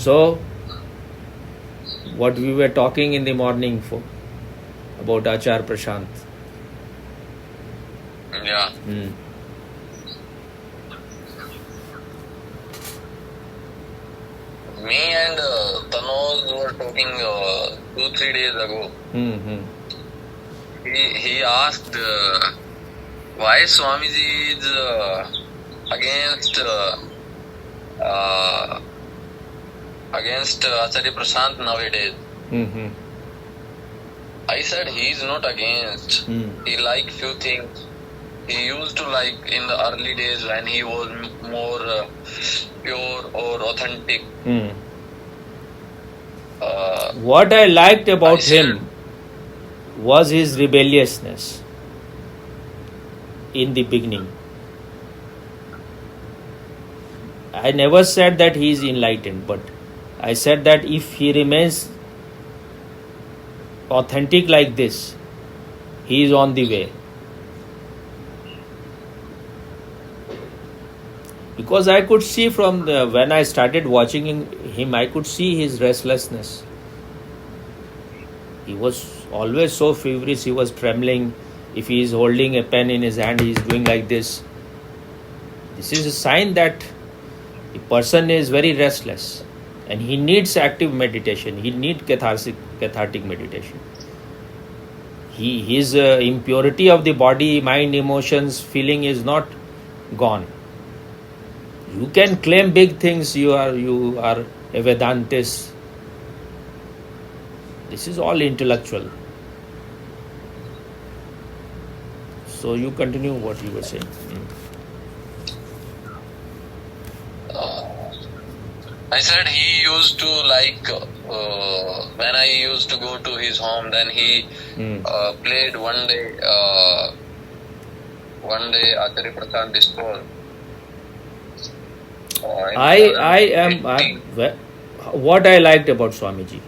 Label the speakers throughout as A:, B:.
A: So, what we were talking in the morning about Achar Prashant.
B: Yeah. Me and Tanoj were talking 2-3 days ago. He asked why Swamiji is against Acharya Prashant nowadays. I said he is not against. He like few things. He used to like in the early days when he was more pure or authentic.
A: What I liked about him was his rebelliousness in the beginning. I never said that he is enlightened, but I said that if he remains authentic like this, he is on the way. Because I could see when I started watching him, I could see his restlessness. He was always so feverish, he was trembling. If he is holding a pen in his hand, he is doing like this. This is a sign that the person is very restless and he needs active meditation. He needs cathartic meditation. His impurity of the body, mind, emotions, feeling is not gone. You can claim big things. You are a Vedantist. This is all intellectual. So you continue what you were saying.
B: I said he used to like when I used to go to his home, then he played one day Acharya Prashant discourse.
A: What I liked about Swamiji,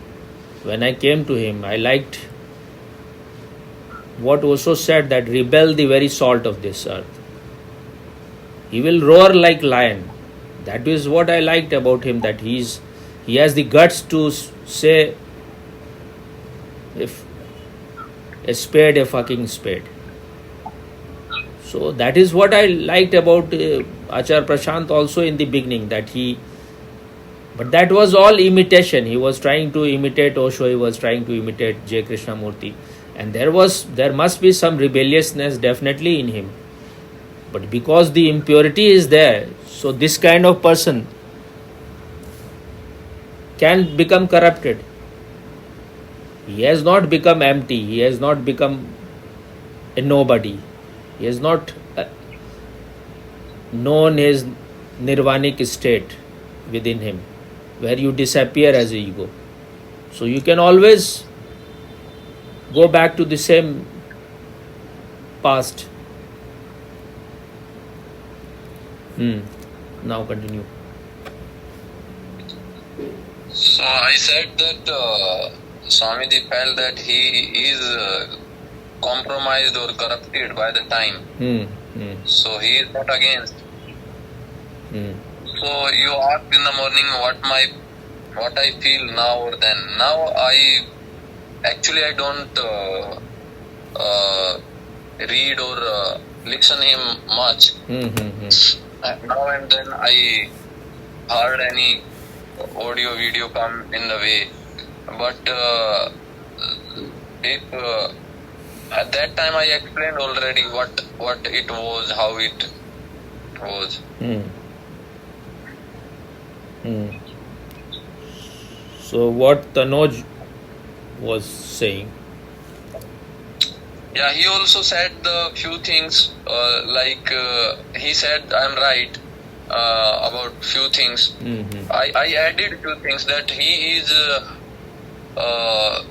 A: when I came to him, I liked what Osho said, that rebel the very salt of this earth. He will roar like lion. That is what I liked about him, that he has the guts to say, if a spade, a fucking spade. So that is what I liked about Acharya Prashant also in the beginning, but that was all imitation. He was trying to imitate Osho, he was trying to imitate J. Krishnamurti, and there must be some rebelliousness definitely in him. But because the impurity is there, so this kind of person can become corrupted. He has not become empty, he has not become a nobody. He has not known his nirvanic state within him, where you disappear as an ego. So you can always go back to the same past. Now continue.
B: So I said that Swamiji felt that he is compromised or corrupted by the time. So he is not against. So you asked in the morning what I feel now or then. Now I don't read or listen him much. Now and then I heard any audio video come in the way, but if at that time I explained already what it was, how it was.
A: So what Tanoj was saying?
B: Yeah, he also said the few things he said I'm right about few things. I added few things, that he is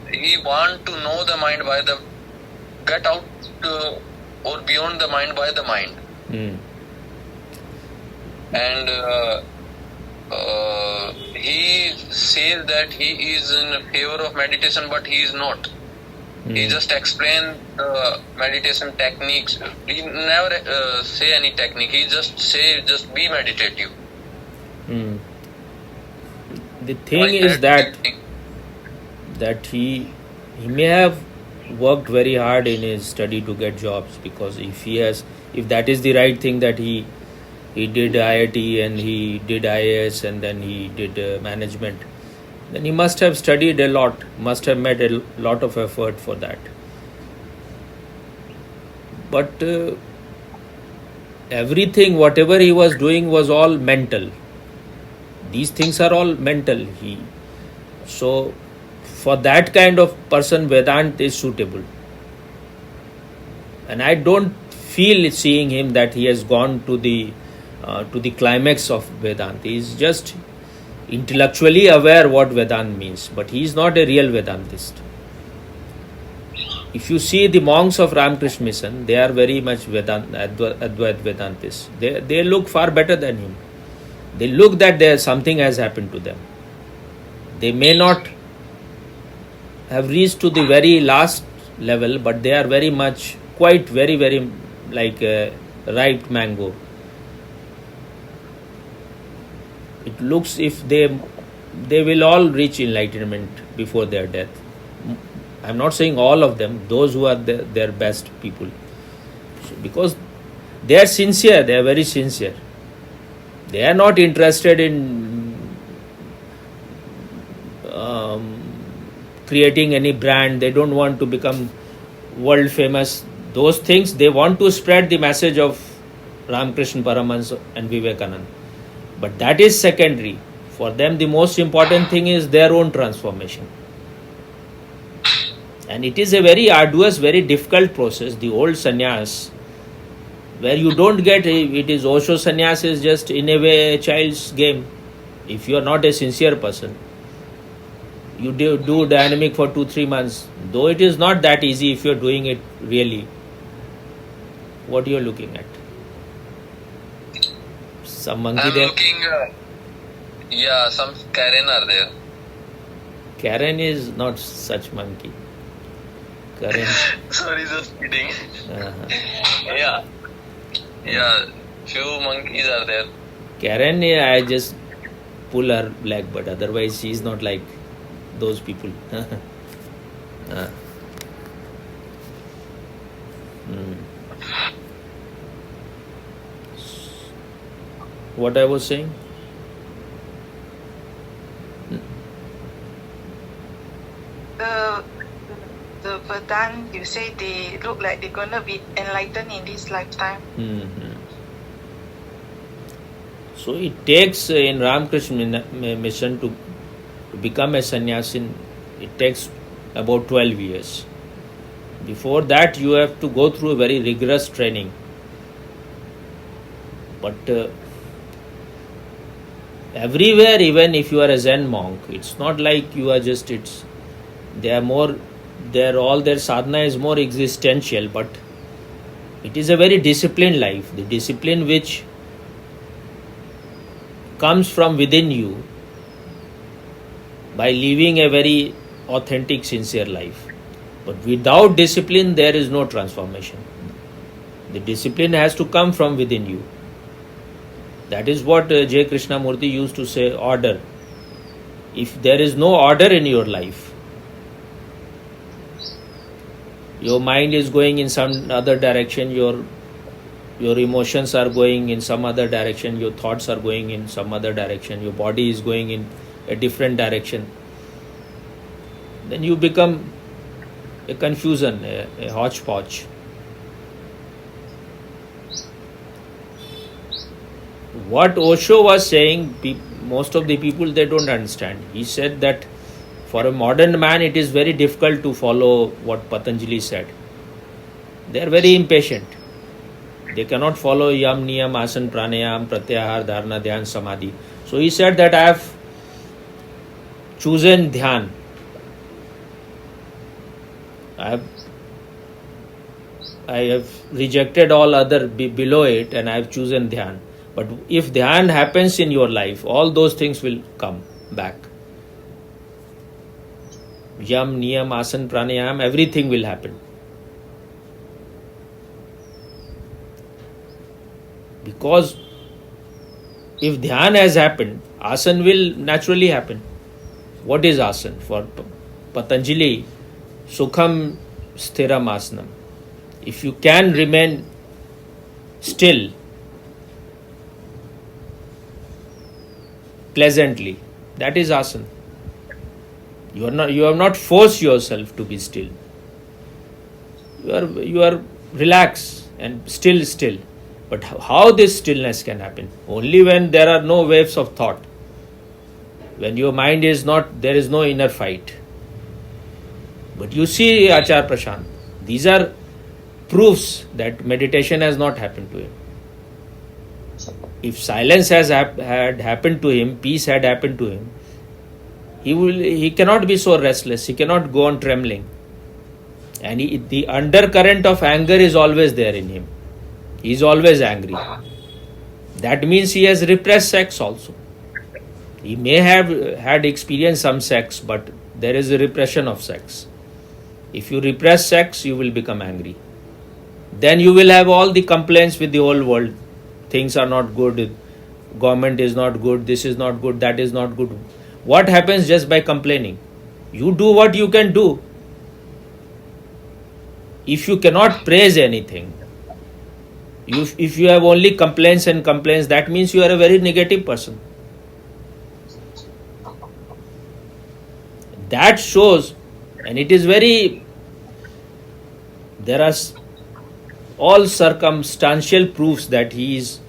B: he want to know the mind by the get out or beyond the mind by the mind. And he says that he is in favor of meditation, but he is not. He just explained the meditation techniques. He never say any technique. He just say just be meditative.
A: the thing is that he may have worked very hard in his study to get jobs, because if that is the right thing, that he did IIT and he did IAS and then he did management, then he must have studied a lot, must have made a lot of effort for that. But everything, whatever he was doing, was all mental. These things are all mental. So for that kind of person, Vedant is suitable. And I don't feel seeing him that he has gone to the climax of Vedanta. He is just intellectually aware what Vedanta means, but he is not a real Vedantist. If you see the monks of Ramakrishna Mission, they are very much Advait Vedantists. They look far better than him. They look that something has happened to them. They may not have reached to the very last level, but they are very much, quite very, very like a ripe mango. It looks if they will all reach enlightenment before their death. I'm not saying all of them, those who are their best people. So because they are sincere, they are very sincere. They are not interested in creating any brand. They don't want to become world famous. Those things, they want to spread the message of Ramakrishna Paramahansa and Vivekananda. But that is secondary. For them, the most important thing is their own transformation. And it is a very arduous, very difficult process. The old sannyas, where you don't get it, is Osho sannyas is just in a way a child's game. If you are not a sincere person, you do dynamic for 2-3 months, though it is not that easy if you are doing it really. What you are looking at? Some monkey
B: I'm
A: there?
B: looking, some Karen are there.
A: Karen is not such monkey. Karen.
B: Sorry, just kidding.
A: Uh-huh.
B: Yeah, few monkeys are there.
A: Karen, I just pull her leg, but otherwise she is not like those people. What I was saying?
C: The Vedant, you say they look like they're gonna be enlightened in this lifetime.
A: So it takes in Ramakrishna Mission to become a sannyasin, it takes about 12 years. Before that, you have to go through a very rigorous training. But everywhere, even if you are a Zen monk, it's not like you are just, all their sadhana is more existential, but it is a very disciplined life. The discipline which comes from within you by living a very authentic, sincere life. But without discipline, there is no transformation. The discipline has to come from within you. That is what J. Krishnamurti used to say, order. If there is no order in your life, your mind is going in some other direction, your emotions are going in some other direction, your thoughts are going in some other direction, your body is going in a different direction, then you become a confusion, a hodgepodge. What Osho was saying, most of the people, they don't understand. He said that for a modern man, it is very difficult to follow what Patanjali said. They are very impatient. They cannot follow yam, niyam, asan, pranayam, pratyahar, dharana, dhyan, samadhi. So he said that I have chosen dhyan. I have rejected all other below it, and I have chosen dhyan. But if dhyan happens in your life, all those things will come back. Yam, niyam, asan, pranayam, everything will happen. Because if dhyan has happened, asan will naturally happen. What is asana? For Patanjali, Sukham Sthiram Asanam. If you can remain still, pleasantly, that is asana. You have not forced yourself to be still. You are relaxed and still. But how this stillness can happen? Only when there are no waves of thought. When your mind is not, there is no inner fight. But you see Acharya Prashant, these are proofs that meditation has not happened to him. If silence had happened to him, peace had happened to him, he cannot be so restless, he cannot go on trembling. And the undercurrent of anger is always there in him. He is always angry. That means he has repressed sex also. He may have had experienced some sex, but there is a repression of sex. If you repress sex, you will become angry. Then you will have all the complaints with the whole world. Things are not good, government is not good, this is not good, that is not good. What happens just by complaining? You do what you can do. If you cannot praise anything, if you have only complaints and complaints, that means you are a very negative person. That shows, and it is very, there are all circumstantial proofs that he is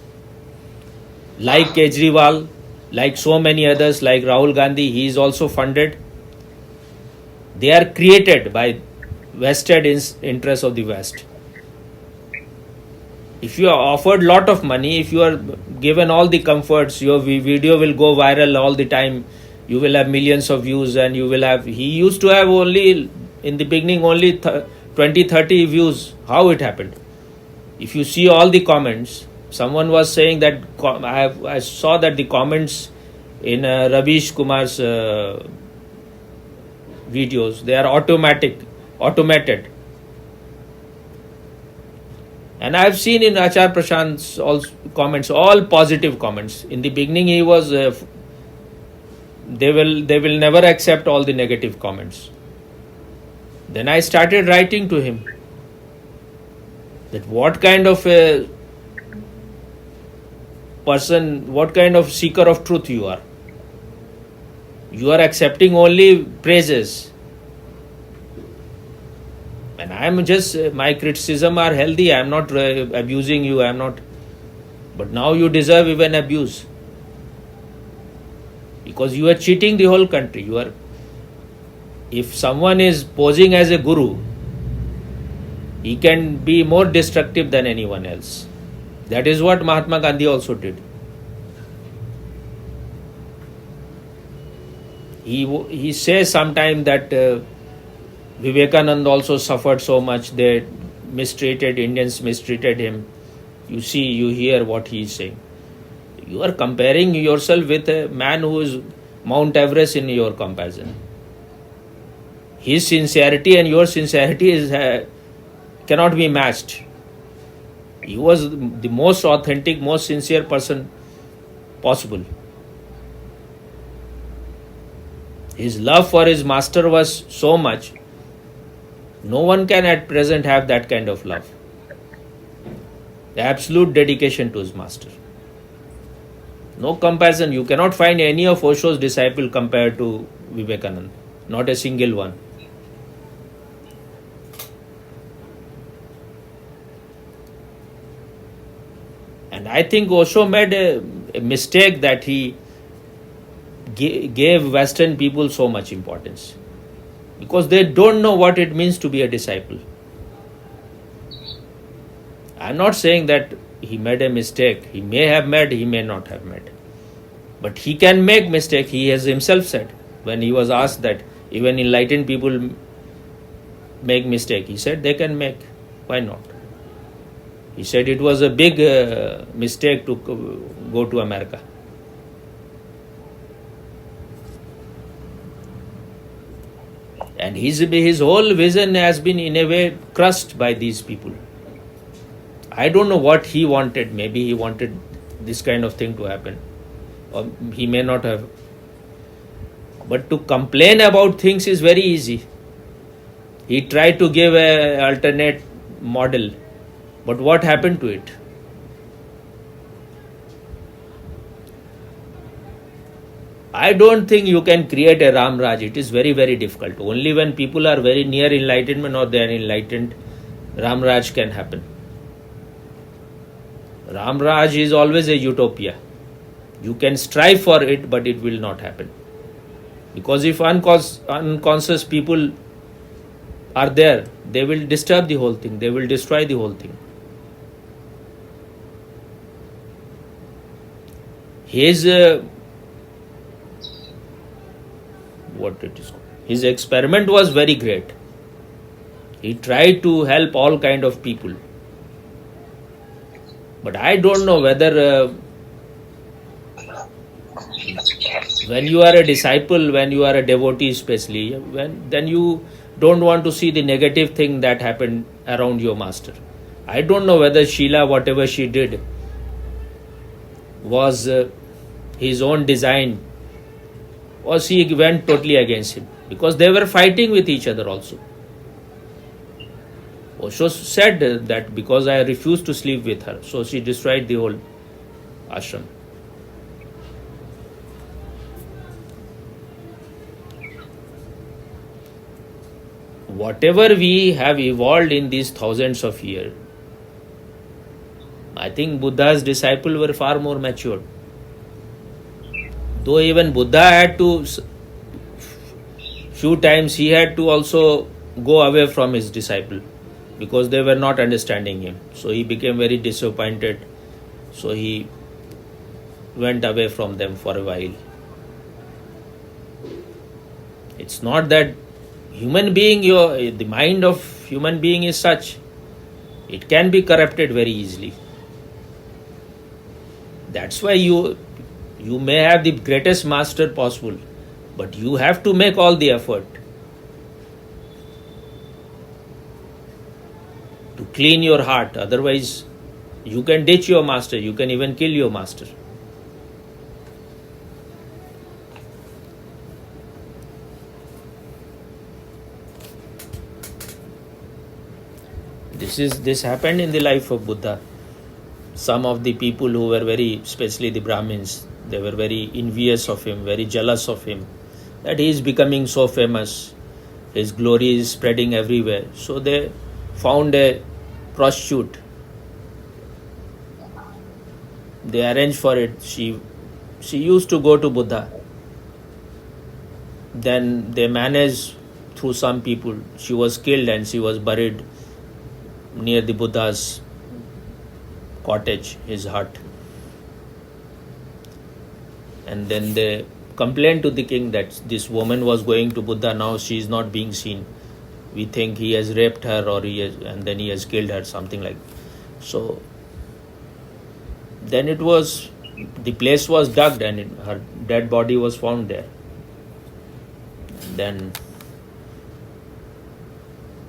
A: like Kejriwal, like so many others, like Rahul Gandhi, he is also funded. They are created by vested interests of the West. If you are offered lot of money, if you are given all the comforts, your video will go viral all the time, you will have millions of views, and you will have, he used to have only, in the beginning, only 20-30 views. How it happened? If you see all the comments, someone was saying that, I saw that the comments in Ravish Kumar's videos, they are automated. And I have seen in Acharya Prashant's comments, all positive comments. In the beginning, he was, they will never accept all the negative comments. Then I started writing to him that what kind of a person, what kind of seeker of truth you are. You are accepting only praises. And I am just, my criticism are healthy, I am not abusing you, I am not. But now you deserve even abuse. Because you are cheating the whole country. If someone is posing as a guru, he can be more destructive than anyone else. That is what Mahatma Gandhi also did. He says sometimes that Vivekananda also suffered so much. They mistreated, Indians mistreated him. You see, you hear what he is saying. You are comparing yourself with a man who is Mount Everest in your comparison. His sincerity and your sincerity cannot be matched. He was the most authentic, most sincere person possible. His love for his master was so much. No one can at present have that kind of love. The absolute dedication to his master. No comparison. You cannot find any of Osho's disciple compared to Vivekananda. Not a single one. And I think Osho made a mistake that he gave Western people so much importance. Because they don't know what it means to be a disciple. I am not saying that he made a mistake. He may have made, he may not have made. But he can make mistake. He has himself said, when he was asked that even enlightened people make mistake, he said they can make. Why not? He said it was a big mistake to go to America. And his whole vision has been in a way crushed by these people. I don't know what he wanted. Maybe he wanted this kind of thing to happen. Or he may not have. But to complain about things is very easy. He tried to give an alternate model, but what happened to it? I don't think you can create a Ram Raj. It is very, very difficult. Only when people are very near enlightenment or they are enlightened, Ram Raj can happen. Ram Raj is always a utopia. You can strive for it, but it will not happen. Because if unconscious people are there, they will disturb the whole thing. They will destroy the whole thing. His his experiment was very great. He tried to help all kind of people. But I don't know whether when you are a disciple, when you are a devotee especially, then you don't want to see the negative thing that happened around your master. I don't know whether Sheila, whatever she did, was his own design, or she went totally against him, because they were fighting with each other also. Osho said that because I refused to sleep with her, so she destroyed the whole ashram. Whatever we have evolved in these thousands of years, I think Buddha's disciples were far more matured. Though even Buddha had to, few times he had to also go away from his disciple, because they were not understanding him. So he became very disappointed. So he went away from them for a while. It's not that human being, the mind of human being is such, it can be corrupted very easily. That's why you may have the greatest master possible, but you have to make all the effort to clean your heart. Otherwise, you can ditch your master, you can even kill your master. This happened in the life of Buddha. Some of the people who were very, especially the Brahmins, they were very envious of him, very jealous of him, that he is becoming so famous, his glory is spreading everywhere. So they found a prostitute. They arranged for it. She used to go to Buddha. Then they managed through some people. She was killed and she was buried near the Buddha's cottage, his hut. And then they complained to the king that this woman was going to Buddha, now she is not being seen. We think he has raped her, and then he has killed her, something like that. So then the place was dug and her dead body was found there. And then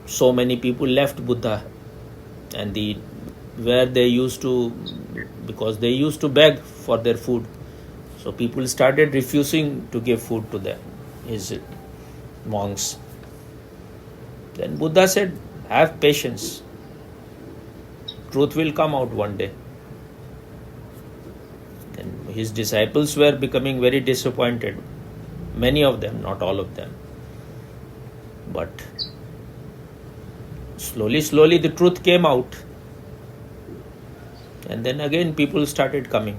A: so many people left Buddha, and where they used to, because they used to beg for their food, so people started refusing to give food to them, his monks. Then Buddha said, have patience, truth will come out one day. And his disciples were becoming very disappointed, many of them, not all of them. But slowly the truth came out, and then again people started coming.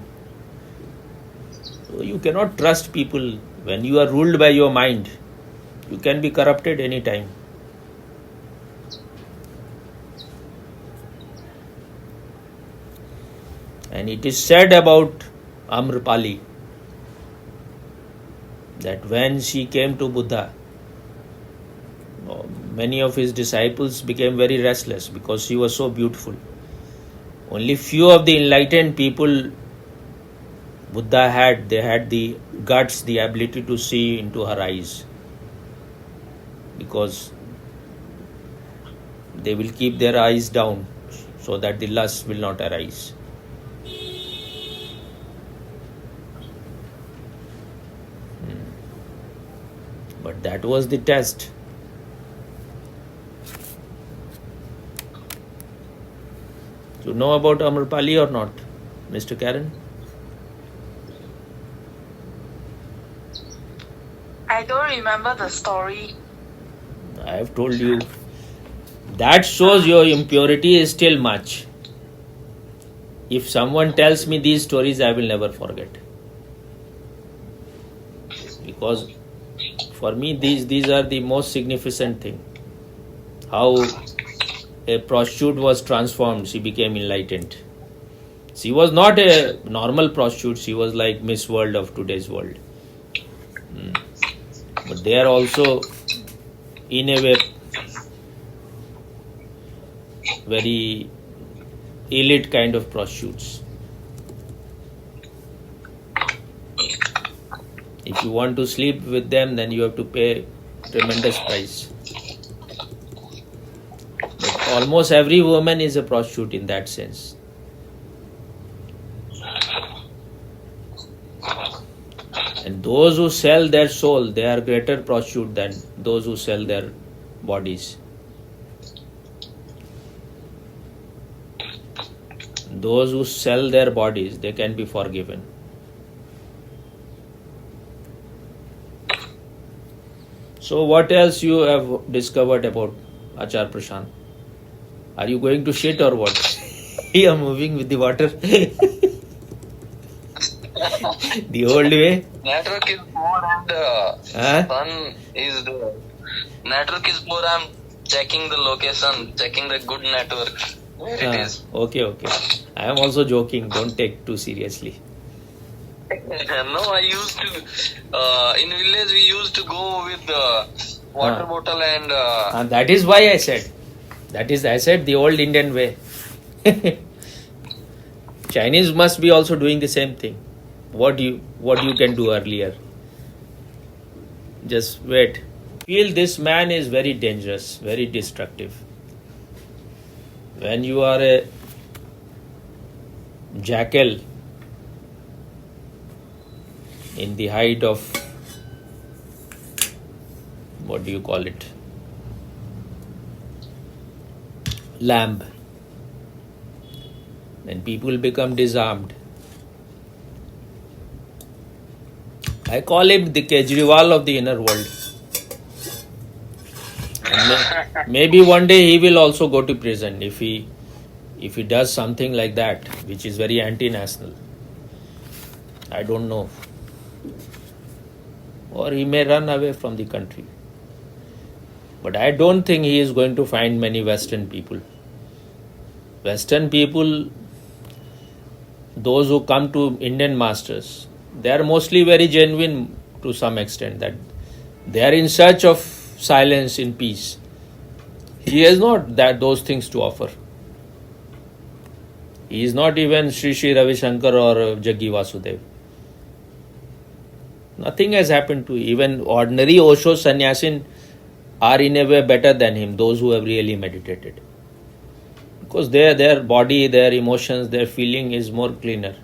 A: So you cannot trust people. When you are ruled by your mind, you can be corrupted anytime. And it is said about Amrapali that when she came to Buddha, many of his disciples became very restless because she was so beautiful. Only few of the enlightened people Buddha had, they had the guts, the ability to see into her eyes, because they will keep their eyes down so that the lust will not arise. That was the test. You know about Amrpali or not, Mr. Karen?
C: I don't remember the story.
A: I have told you. That shows your impurity is still much. If someone tells me these stories, I will never forget. Because for me, these are the most significant thing. How a prostitute was transformed, she became enlightened. She was not a normal prostitute, she was like Miss World of today's world. But they are also, in a way, very elite kind of prostitutes. If you want to sleep with them, then you have to pay tremendous price. But almost every woman is a prostitute in that sense. And those who sell their soul, they are greater prostitute than those who sell their bodies. Those who sell their bodies, they can be forgiven. So what else you have discovered about Achar Prashant? Are you going to shit or what? You are moving with the water. The old way.
B: Network is poor and sun is there. Network is poor. I'm checking the location, checking the good network where it is.
A: Okay. I am also joking. Don't take too seriously.
B: No, I used to. In village, we used to go with the water bottle and.
A: That is why I said. I said the old Indian way. Chinese must be also doing the same thing. What you can do earlier. Just wait. Feel this man is very dangerous, very destructive. When you are a jackal in the height of, what do you call it? Lamb. Then people become disarmed. I call him the Kejriwal of the inner world. And maybe one day he will also go to prison if he does something like that, which is very anti-national. I don't know. Or he may run away from the country. But I don't think he is going to find many Western people. Western people, those who come to Indian masters, they are mostly very genuine to some extent, that they are in search of silence in peace. He has not those things to offer. He is not even Sri Ravi Shankar or Jaggi Vasudev. Nothing has happened to him. Even ordinary Osho sannyasin are in a way better than him, those who have really meditated. Because their body, their emotions, their feeling is more cleaner.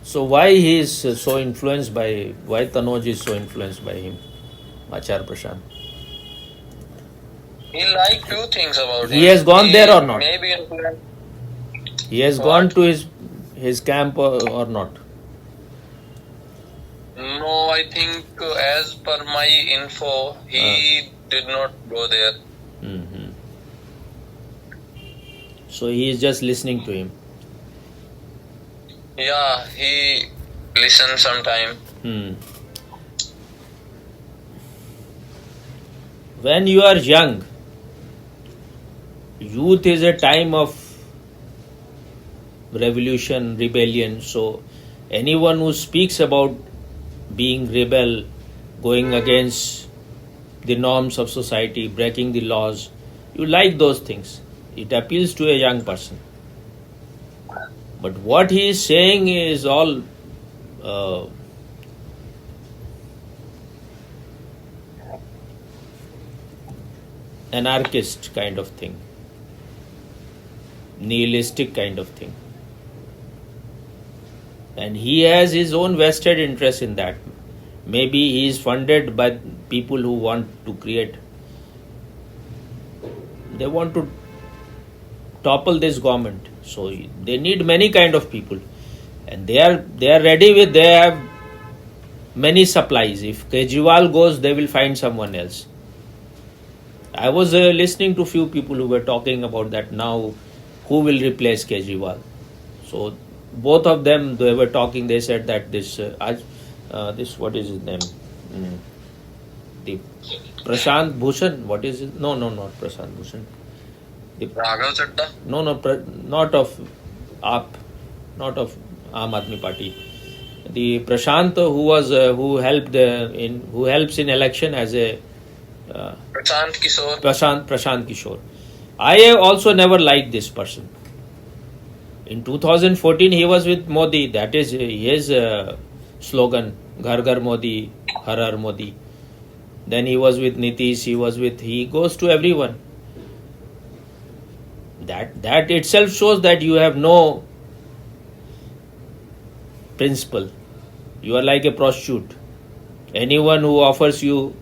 A: So why he is so influenced by, why Tanoj is so influenced by him, Achar Prashant?
B: He liked few things about him.
A: He has gone there or not?
B: Maybe
A: he has gone to his camp or not?
B: No, I think as per my info, he did not go there.
A: Mm-hmm. So he is just listening to him.
B: Yeah, he listened sometime.
A: When you are young, youth is a time of revolution, rebellion. So anyone who speaks about being rebel, going against the norms of society, breaking the laws, you like those things. It appeals to a young person. But what he is saying is all anarchist kind of thing, nihilistic kind of thing. and he has his own vested interest in that. Maybe he is funded by people who want to create. They want to topple this government, so they need many kind of people, and they are ready with. They have many supplies. If Kejriwal goes, they will find someone else. I was listening to few people who were talking about that now, who will replace Kejriwal. So both of them, they were talking. They said that this what is his name? The Prashant Bhushan. What is it? No, not Prashant Bhushan.
B: Raghav Chadda?
A: No, not of AAP, not of Aam Aadmi Party. The Prashant who helps in election as a
B: Prashant
A: Kishore. I also never liked this person. In 2014, he was with Modi. That is his slogan: Ghar Ghar Modi, Har Har Modi. Then he was with Nitish. He goes to everyone. That itself shows that you have no principle. You are like a prostitute. Anyone who offers you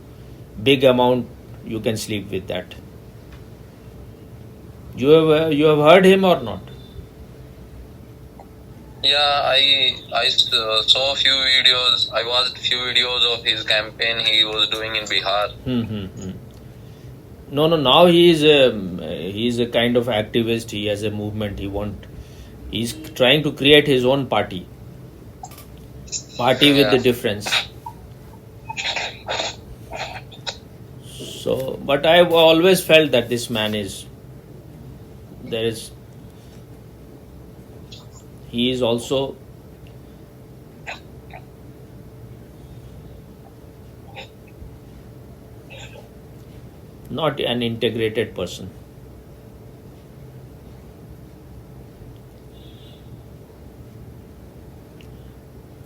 A: big amount, you can sleep with that. You have heard him or not?
B: Yeah, I saw a few videos. I watched few videos of his campaign he was doing in Bihar.
A: No. Now he is a kind of activist. He has a movement. He's trying to create his own party. With the difference. So, but I've always felt that this man he is also not an integrated person.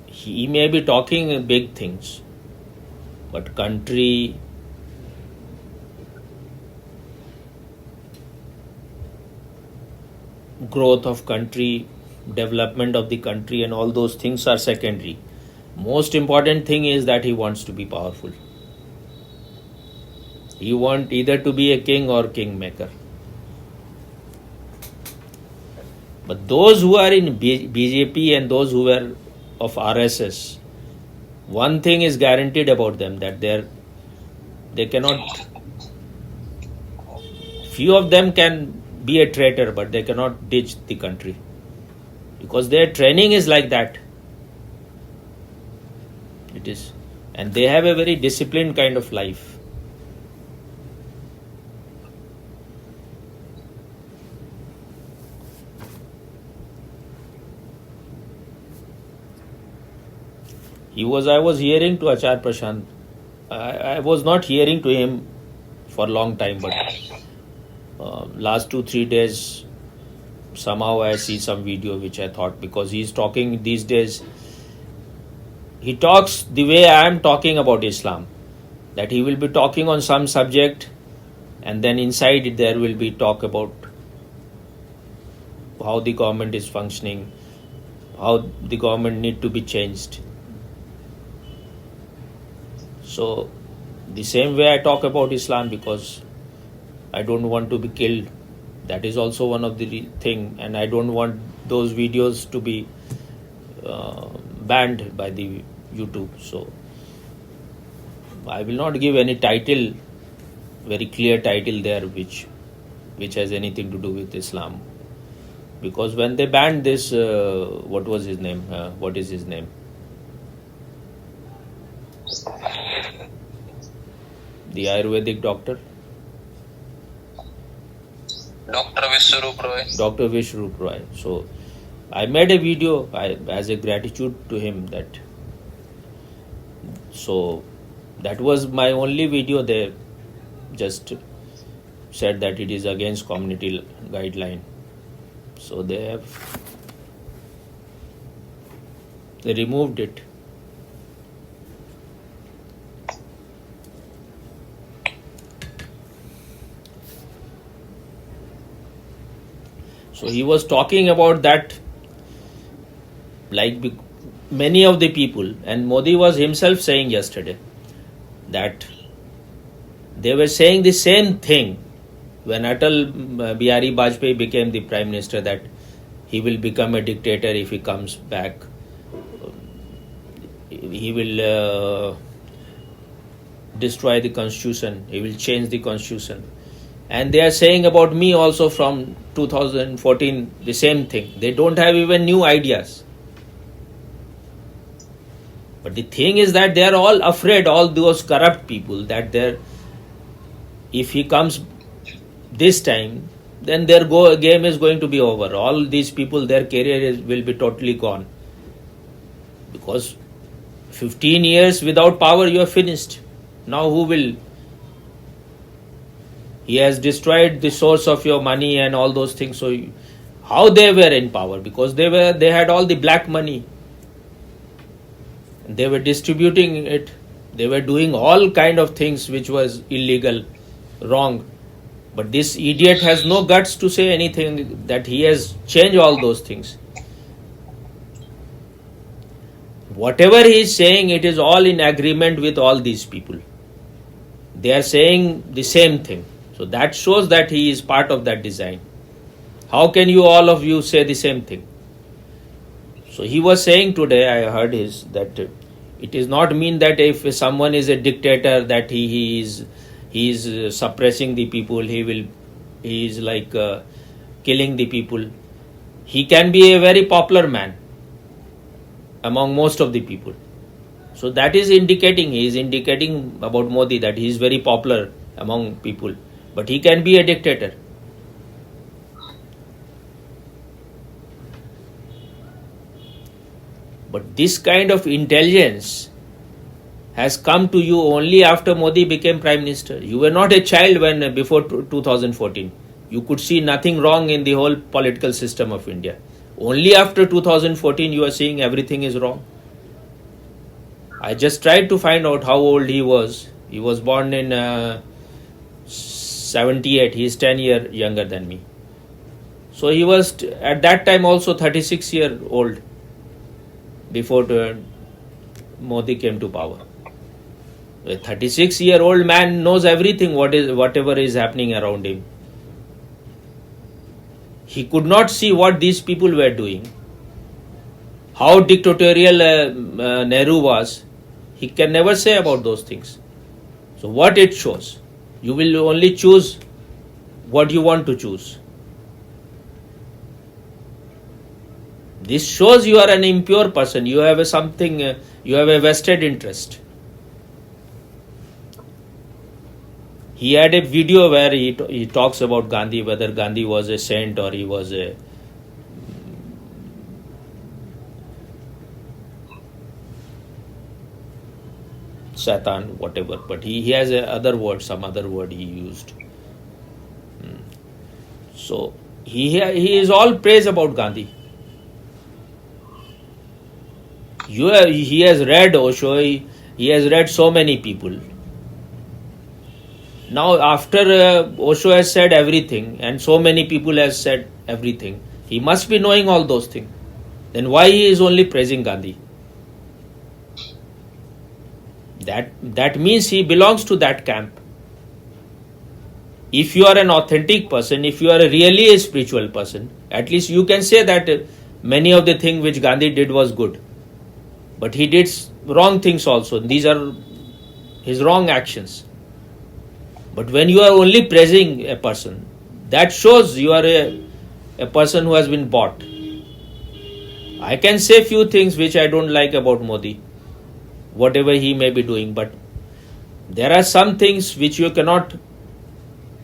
A: He may be talking big things, but country, growth of country, development of the country, and all those things are secondary. Most important thing is that he wants to be powerful. He wants either to be a king or kingmaker. But those who are in BJP and those who are of RSS, one thing is guaranteed about them, that they cannot. Few of them can be a traitor, but they cannot ditch the country, because their training is like that. It is, and they have a very disciplined kind of life. I was hearing to Achar Prashant. I was not hearing to him for a long time, but last 2-3 days, somehow I see some video which I thought, because he's talking these days, he talks the way I am talking about Islam, that he will be talking on some subject, and then inside it there will be talk about how the government is functioning, how the government need to be changed. So the same way I talk about Islam, because I don't want to be killed. That is also one of the thing, and I don't want those videos to be banned by the YouTube. So I will not give any title, very clear title there, which has anything to do with Islam, because when they banned this, what is his name? The Ayurvedic doctor. Dr. Vishwarup Roy. So I made a video as a gratitude to him. So that was my only video. They just said that it is against community guideline. So they removed it. So he was talking about that, like many of the people, and Modi was himself saying yesterday that they were saying the same thing when Atal Bihari Vajpayee became the Prime Minister, that he will become a dictator if he comes back. He will destroy the constitution, he will change the constitution. And they are saying about me also from 2014 the same thing. They don't have even new ideas. But the thing is that they are all afraid, all those corrupt people, that if he comes this time, then their game is going to be over. All these people, their career will be totally gone. Because 15 years without power, you are finished. Now who will? He has destroyed the source of your money and all those things. So how they were in power? Because they had all the black money. They were distributing it. They were doing all kind of things which was illegal, wrong. But this idiot has no guts to say anything that he has changed all those things. Whatever he is saying, it is all in agreement with all these people. They are saying the same thing. So that shows that he is part of that design. How can you, all of you, say the same thing? So he was saying today, I heard that it is not mean that if someone is a dictator that he is suppressing the people, he is like killing the people. He can be a very popular man among most of the people. So that is he is indicating about Modi that he is very popular among people. But he can be a dictator. But this kind of intelligence has come to you only after Modi became Prime Minister. You were not a child before 2014. You could see nothing wrong in the whole political system of India. Only after 2014 you are seeing everything is wrong. I just tried to find out how old he was. He was born in 78. He is 10 years younger than me. So he was at that time also 36 years old before Modi came to power. A 36-year-old man knows everything whatever is happening around him. He could not see what these people were doing. How dictatorial Nehru was, he can never say about those things. So what it shows? You will only choose what you want to choose. This shows you are an impure person. You have you have a vested interest. He had a video where he talks about Gandhi, whether Gandhi was a saint or he was a Satan, whatever. But he has some other word he used. So he is all praise about Gandhi. He has read Osho, he has read so many people. Now after Osho has said everything and so many people has said everything, he must be knowing all those things. Then why he is only praising Gandhi? That means he belongs to that camp. If you are an authentic person, if you are really a spiritual person, at least you can say that many of the things which Gandhi did was good. But he did wrong things also. These are his wrong actions. But when you are only praising a person, that shows you are a person who has been bought. I can say few things which I don't like about Modi, whatever he may be doing, but there are some things which you cannot,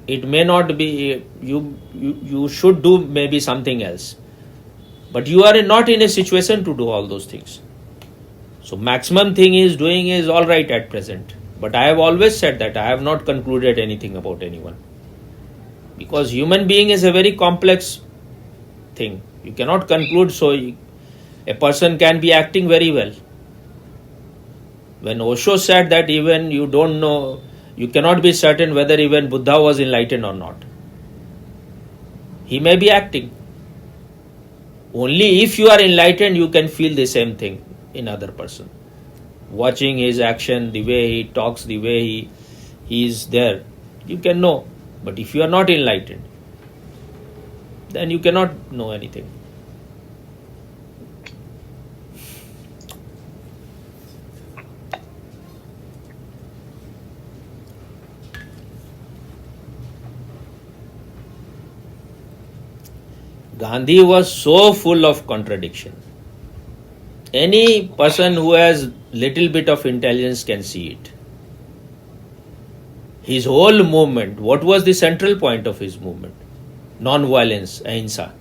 A: it may not be, you should do maybe something else. But you are not in a situation to do all those things. So maximum thing he is doing is all right at present. But I have always said that I have not concluded anything about anyone. Because human being is a very complex thing. You cannot conclude, so a person can be acting very well. When Osho said that even you don't know, you cannot be certain whether even Buddha was enlightened or not. He may be acting. Only if you are enlightened, you can feel the same thing. in other person. Watching his action, the way he talks, the way he is there, you can know. But if you are not enlightened, then you cannot know anything. Gandhi was so full of contradiction. Any person who has little bit of intelligence can see it. His whole movement, what was the central point of his movement? Non-violence, ahimsa.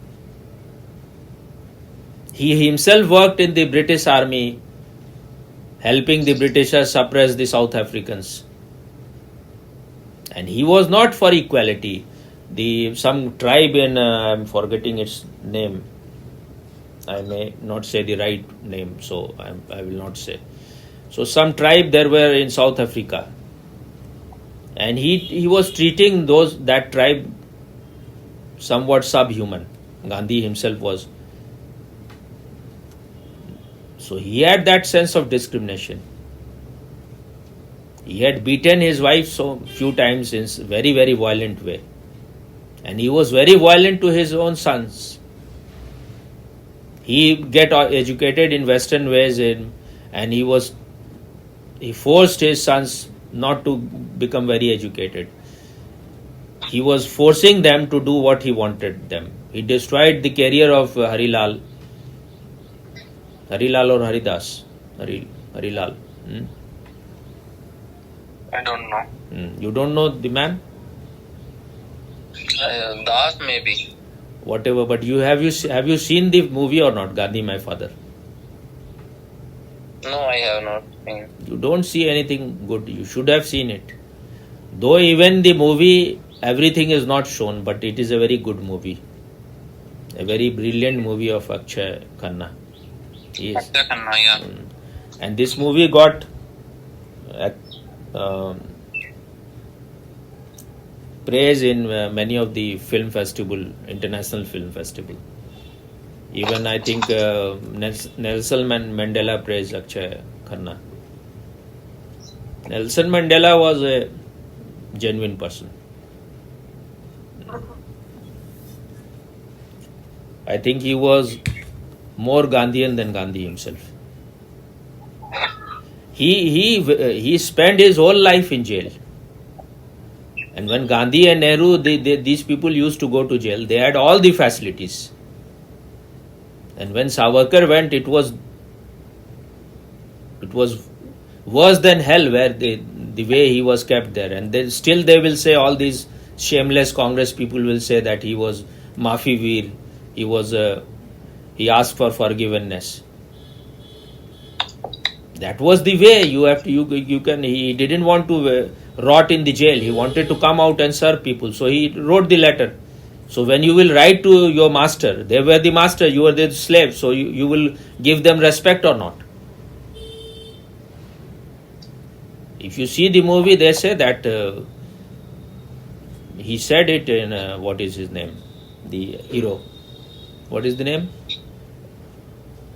A: He himself worked in the British army, helping the Britishers suppress the South Africans. And he was not for equality. Some tribe in, I'm forgetting its name, I may not say the right name, so I will not say. So some tribe there were in South Africa, and he was treating that tribe somewhat subhuman. Gandhi himself was. So he had that sense of discrimination. He had beaten his wife so few times in very, very violent way. And he was very violent to his own sons. He get educated in Western ways, and he forced his sons not to become very educated. He was forcing them to do what he wanted them. He destroyed the career of Harilal or Haridas. Harilal.
B: I don't know.
A: You don't know the man?
B: Das maybe.
A: Whatever, but have you seen the movie or not, Gandhi, My Father?
B: No, I have not seen.
A: You don't see anything good. You should have seen it. Though even the movie, everything is not shown, but it is a very good movie. A very brilliant movie of Akshay Khanna. Yes.
B: Akshay Khanna, yeah.
A: And this movie got praise in many of the international film festival. Even I think Nelson Mandela praised Akshay Khanna. Nelson Mandela was a genuine person. I think he was more Gandhian than Gandhi himself. He spent his whole life in jail. And when Gandhi and Nehru, these people used to go to jail, they had all the facilities. And when Savarkar went, it was worse than hell, where the way he was kept there. And still they will say, all these shameless Congress people will say that he was Maafi Veer. He asked for forgiveness. That was the way he didn't want to rot in the jail. He wanted to come out and serve people. So he wrote the letter. So when you will write to your master, they were the master, you were the slave. So you will give them respect or not. If you see the movie, they say that he said it in, what is his name? The hero. What is the name?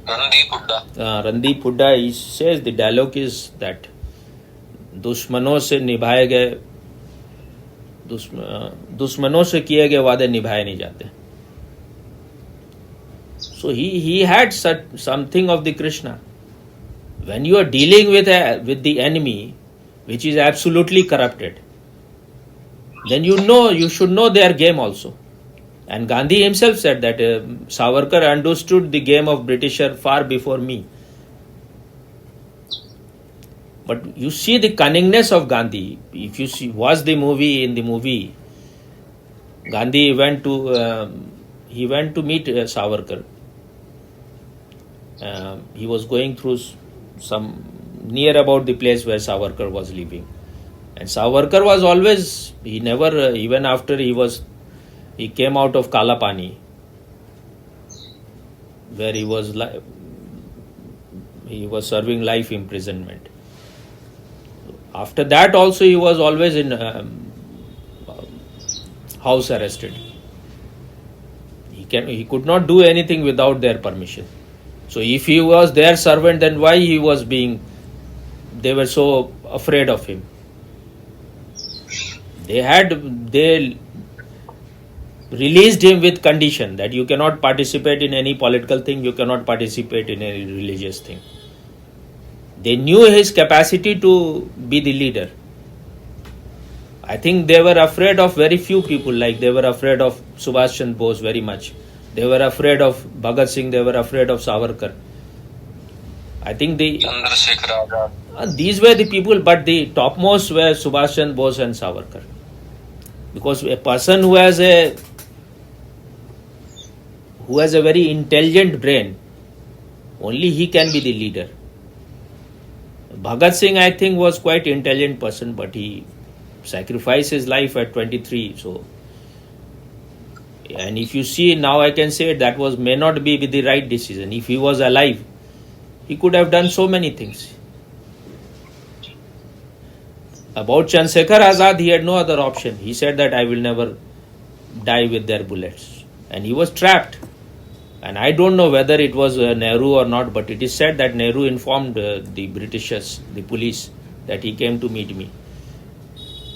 B: Randeep Hooda.
A: Randeep Hooda, he says the dialogue is that दुश्मनों से निभाए गए दुश्मनों से किए गए वादे निभाए नहीं जाते. So he had something of the Krishna. When you are dealing with the enemy, which is absolutely corrupted, then you should know their game also. And Gandhi himself said that Savarkar understood the game of Britisher far before me. But you see the cunningness of Gandhi. If you watch the movie, Gandhi went to meet Savarkar. He was going through some near about the place where Savarkar was living, and Savarkar was always, he never, even after he came out of Kalapani, where he was serving life imprisonment. After that also he was always in house arrested. He could not do anything without their permission. So if he was their servant, then why they were so afraid of him? They released him with condition that you cannot participate in any political thing, you cannot participate in any religious thing. They knew his capacity to be the leader. I think they were afraid of very few people, like they were afraid of Subhash Chandra Bose very much. They were afraid of Bhagat Singh, they were afraid of Savarkar. I think these were the people, but the topmost were Subhash Chandra Bose and Savarkar. Because a person who has a very intelligent brain, only he can be the leader. Bhagat Singh, I think, was quite intelligent person, but he sacrificed his life at 23. So, and if you see now, I can say that may not be the right decision. If he was alive, he could have done so many things. About Chandrasekhar Azad, he had no other option. He said that I will never die with their bullets. And he was trapped. And I don't know whether it was Nehru or not, but it is said that Nehru informed the Britishers, the police, that he came to meet me.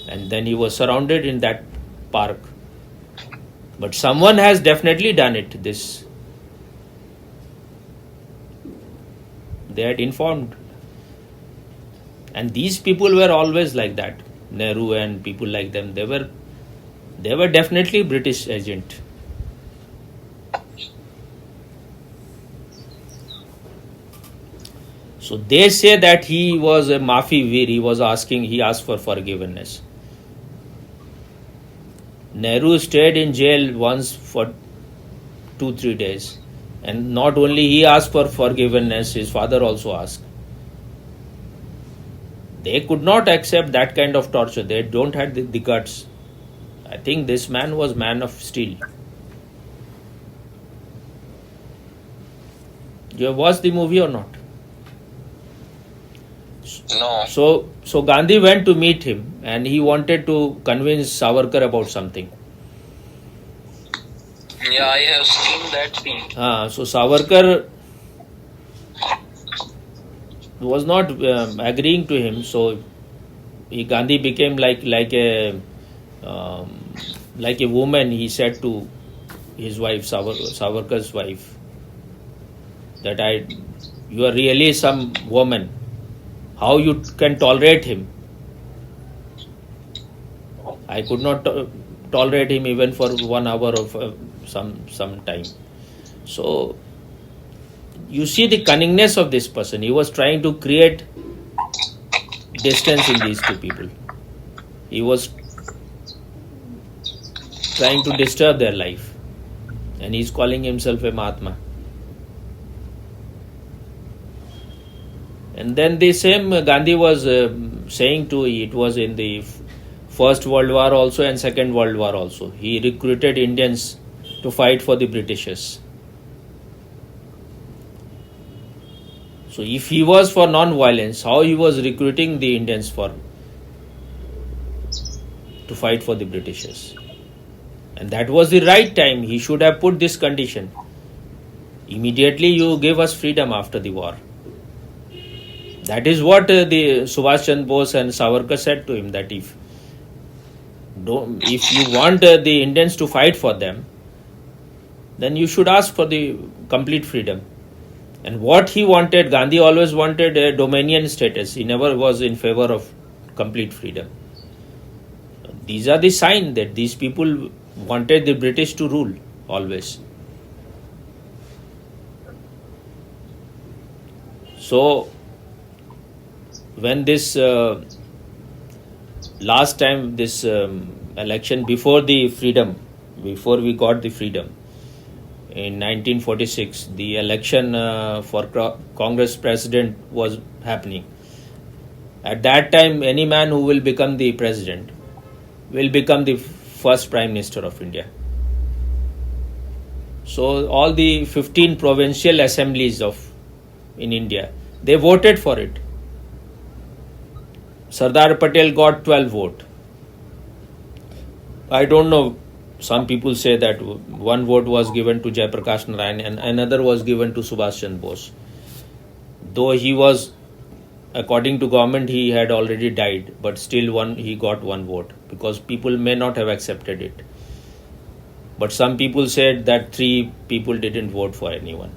A: And then he was surrounded in that park. But someone has definitely done it. They had informed. And these people were always like that. Nehru and people like them. They were definitely British agent. So they say that he was a Maafi Veer. He asked for forgiveness. Nehru stayed in jail once for 2-3 days. And not only he asked for forgiveness, his father also asked. They could not accept that kind of torture. They don't have the guts. I think this man was man of steel. You have watched the movie or not?
B: No.
A: So Gandhi went to meet him and he wanted to convince Savarkar about something.
B: Yeah, I have seen that scene.
A: So Savarkar was not agreeing to him. So Gandhi became like a woman. He said to his wife, Savarkar's wife, that you are really some woman. How you can tolerate him? I could not tolerate him even for 1 hour of some time. So you see the cunningness of this person. He was trying to create distance in these two people. He was trying to disturb their life. And he's calling himself a Mahatma. And then the same Gandhi was saying too, it was in the First World War also and Second World War also. He recruited Indians to fight for the Britishers. So if he was for non-violence, how he was recruiting the Indians to fight for the Britishers? And that was the right time. He should have put this condition. Immediately you give us freedom after the war. That is what the Subhash Chandra Bose and Savarkar said to him, that if you want the Indians to fight for them, then you should ask for the complete freedom. And what he wanted, Gandhi always wanted a dominion status. He never was in favor of complete freedom. These are the signs that these people wanted the British to rule always. So when this last time, this election before we got the freedom, in 1946, the election for Congress president was happening. At that time, any man who will become the president will become the first Prime Minister of India. So all the 15 provincial assemblies in India, they voted for it. Sardar Patel got 12 votes. I don't know some people say that one vote was given to Jayaprakash Narayan and another was given to Subhash Chandra Bose. Though he was, according to government, he had already died, but still he got one vote because people may not have accepted it. But some people said that 3 people didn't vote for anyone.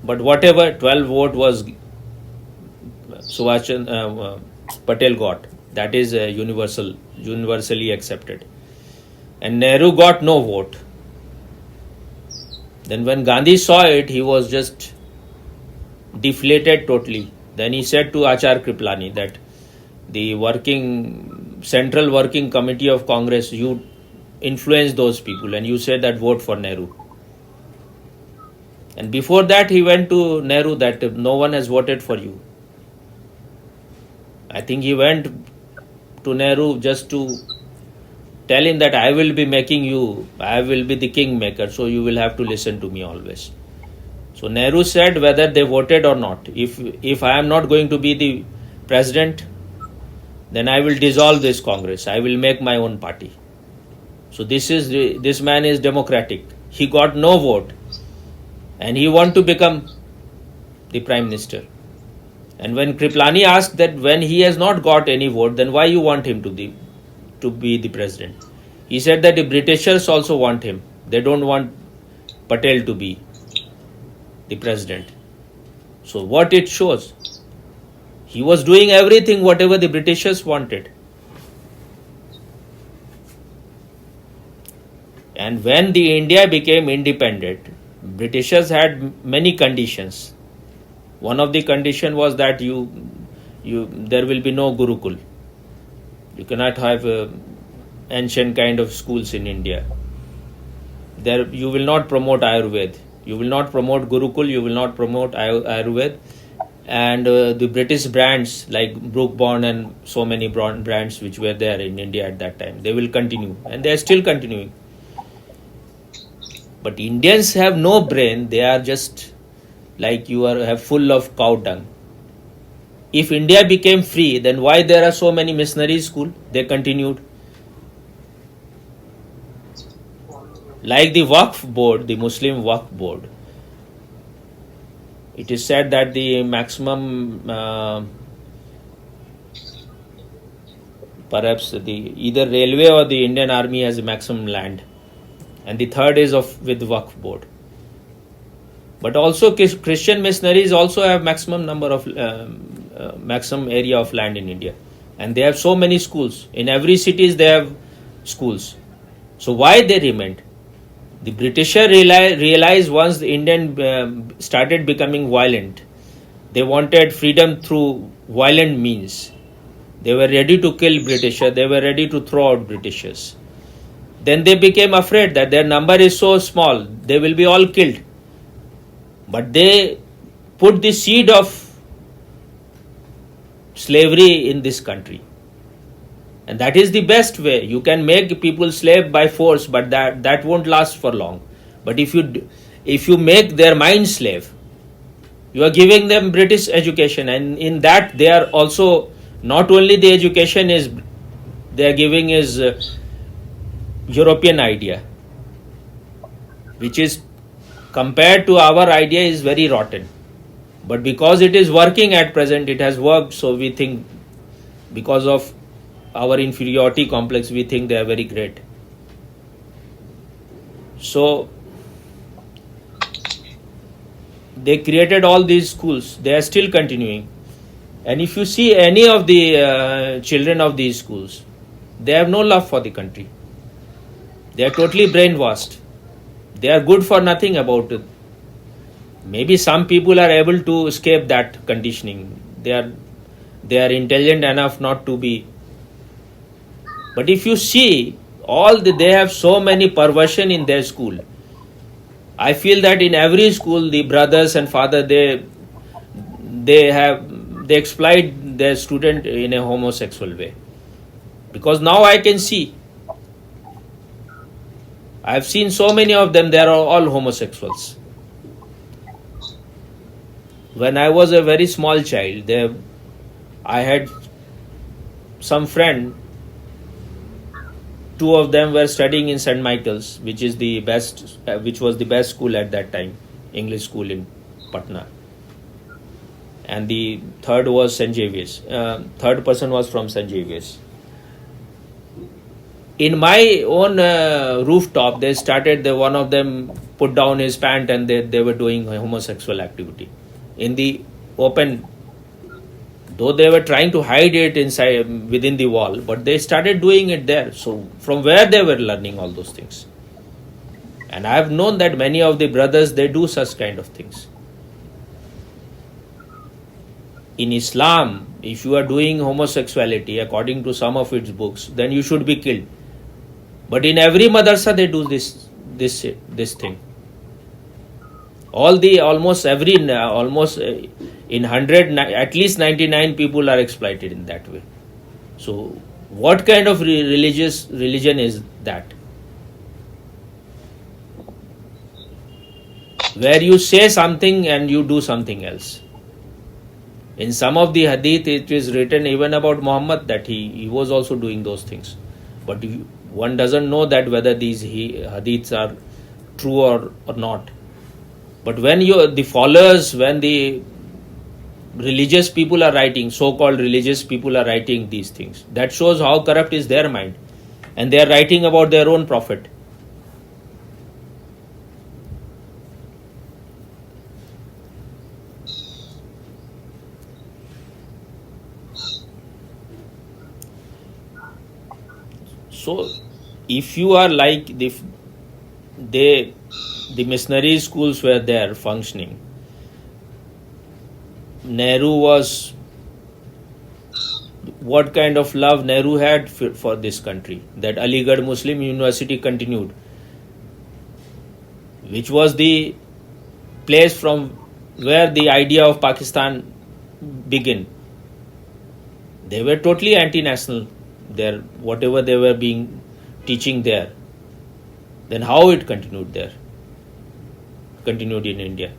A: But whatever, 12 vote was Subhash Chandra Patel got. That is universally accepted. And Nehru got no vote. Then when Gandhi saw it, he was just deflated totally. Then he said to Achar Kriplani that the Central Working Committee of Congress, you influence those people and you said that vote for Nehru. And before that he went to Nehru that no one has voted for you. I think he went to Nehru just to tell him that I will be making you, I will be the kingmaker, so you will have to listen to me always. So Nehru said whether they voted or not, if I am not going to be the president, then I will dissolve this Congress. I will make my own party. So this man is democratic. He got no vote and he want to become the prime minister. And when Kriplani asked that when he has not got any vote, then why you want him to be the president? He said that the Britishers also want him. They don't want Patel to be the president. So what it shows? He was doing everything whatever the Britishers wanted. And when the India became independent, Britishers had many conditions. One of the condition was that there will be no Gurukul. You cannot have ancient kind of schools in India. There you will not promote Ayurveda. You will not promote Gurukul. You will not promote Ayurveda. And the British brands like Brook Bond and so many brands which were there in India at that time, they will continue and they are still continuing. But Indians have no brain. They are just like have full of cow dung. If India became free, then why there are so many missionary schools? They continued. Like the Waqf board, the Muslim Waqf board, it is said that the maximum, perhaps either railway or the Indian army has a maximum land, and the third is with Waqf board. But also Christian missionaries also have maximum number of maximum area of land in India, and they have so many schools. In every cities they have schools. So why they remained? The Britisher realized once the Indian started becoming violent, they wanted freedom through violent means. They were ready to kill Britisher. They were ready to throw out Britishers. Then they became afraid that their number is so small, they will be all killed. But they put the seed of slavery in this country. And that is the best way. You can make people slave by force, but that won't last for long. But if you make their mind slave, you are giving them British education, and in that they are also, not only the education they are giving is European idea, which is compared to our idea is very rotten. But because it is working at present, it has worked, so we think because of our inferiority complex, we think they are very great. So they created all these schools. They are still continuing. And if you see any of the children of these schools, they have no love for the country. They are totally brainwashed. They are good for nothing about it. Maybe some people are able to escape that conditioning. They are intelligent enough not to be. But if you see, they have so many perversion in their school. I feel that in every school, the brothers and father, they exploit their student in a homosexual way. Because now I can see, I have seen so many of them, they are all homosexuals. When I was a very small child, I had some friend, two of them were studying in St. Michael's, which was the best school at that time, English school in Patna. And the third was St. Xavier's. Third person was from St. Xavier's. In my own rooftop, they started, one of them put down his pant and they were doing homosexual activity. In the open, though they were trying to hide it inside within the wall, but they started doing it there. So from where they were learning all those things? And I have known that many of the brothers, they do such kind of things. In Islam, if you are doing homosexuality according to some of its books, then you should be killed. But in every madrasa they do this thing. Almost in 100, at least 99 people are exploited in that way. So what kind of religion is that? Where you say something and you do something else. In some of the hadith, it is written even about Muhammad that he was also doing those things. But one doesn't know that whether these hadiths are true or not. But when the followers, when the religious people are writing, so-called religious people are writing these things, that shows how corrupt is their mind. And they are writing about their own prophet. So, if you are like the missionary schools were there functioning, Nehru was, what kind of love Nehru had for this country, that Aligarh Muslim University continued, which was the place from where the idea of Pakistan began. They were totally anti-national there, whatever they were teaching there. Then how it continued in India?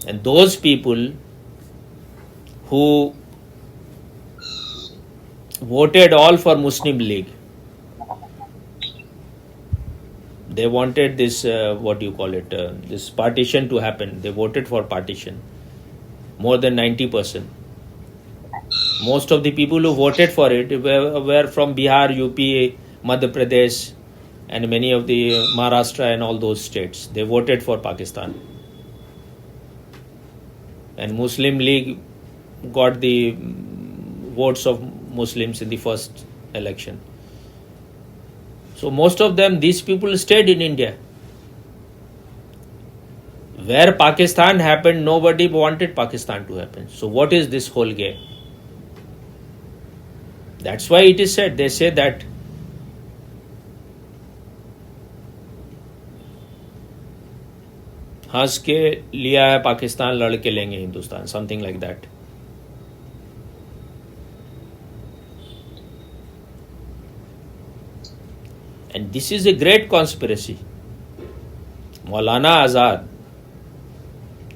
A: And those people who voted all for Muslim League, they wanted this, this partition to happen. They voted for partition. More than 90%. Most of the people who voted for it were from Bihar, UP, Madhya Pradesh, and many of the Maharashtra and all those states. They voted for Pakistan. And Muslim League got the votes of Muslims in the first election. So most of them, these people stayed in India. Where Pakistan happened, nobody wanted Pakistan to happen. So what is this whole game? That's why it is said, they say that हंस के लिया है पाकिस्तान, लड़ के लेंगे Hindustan, something like that. And this is a great conspiracy. Maulana Azad,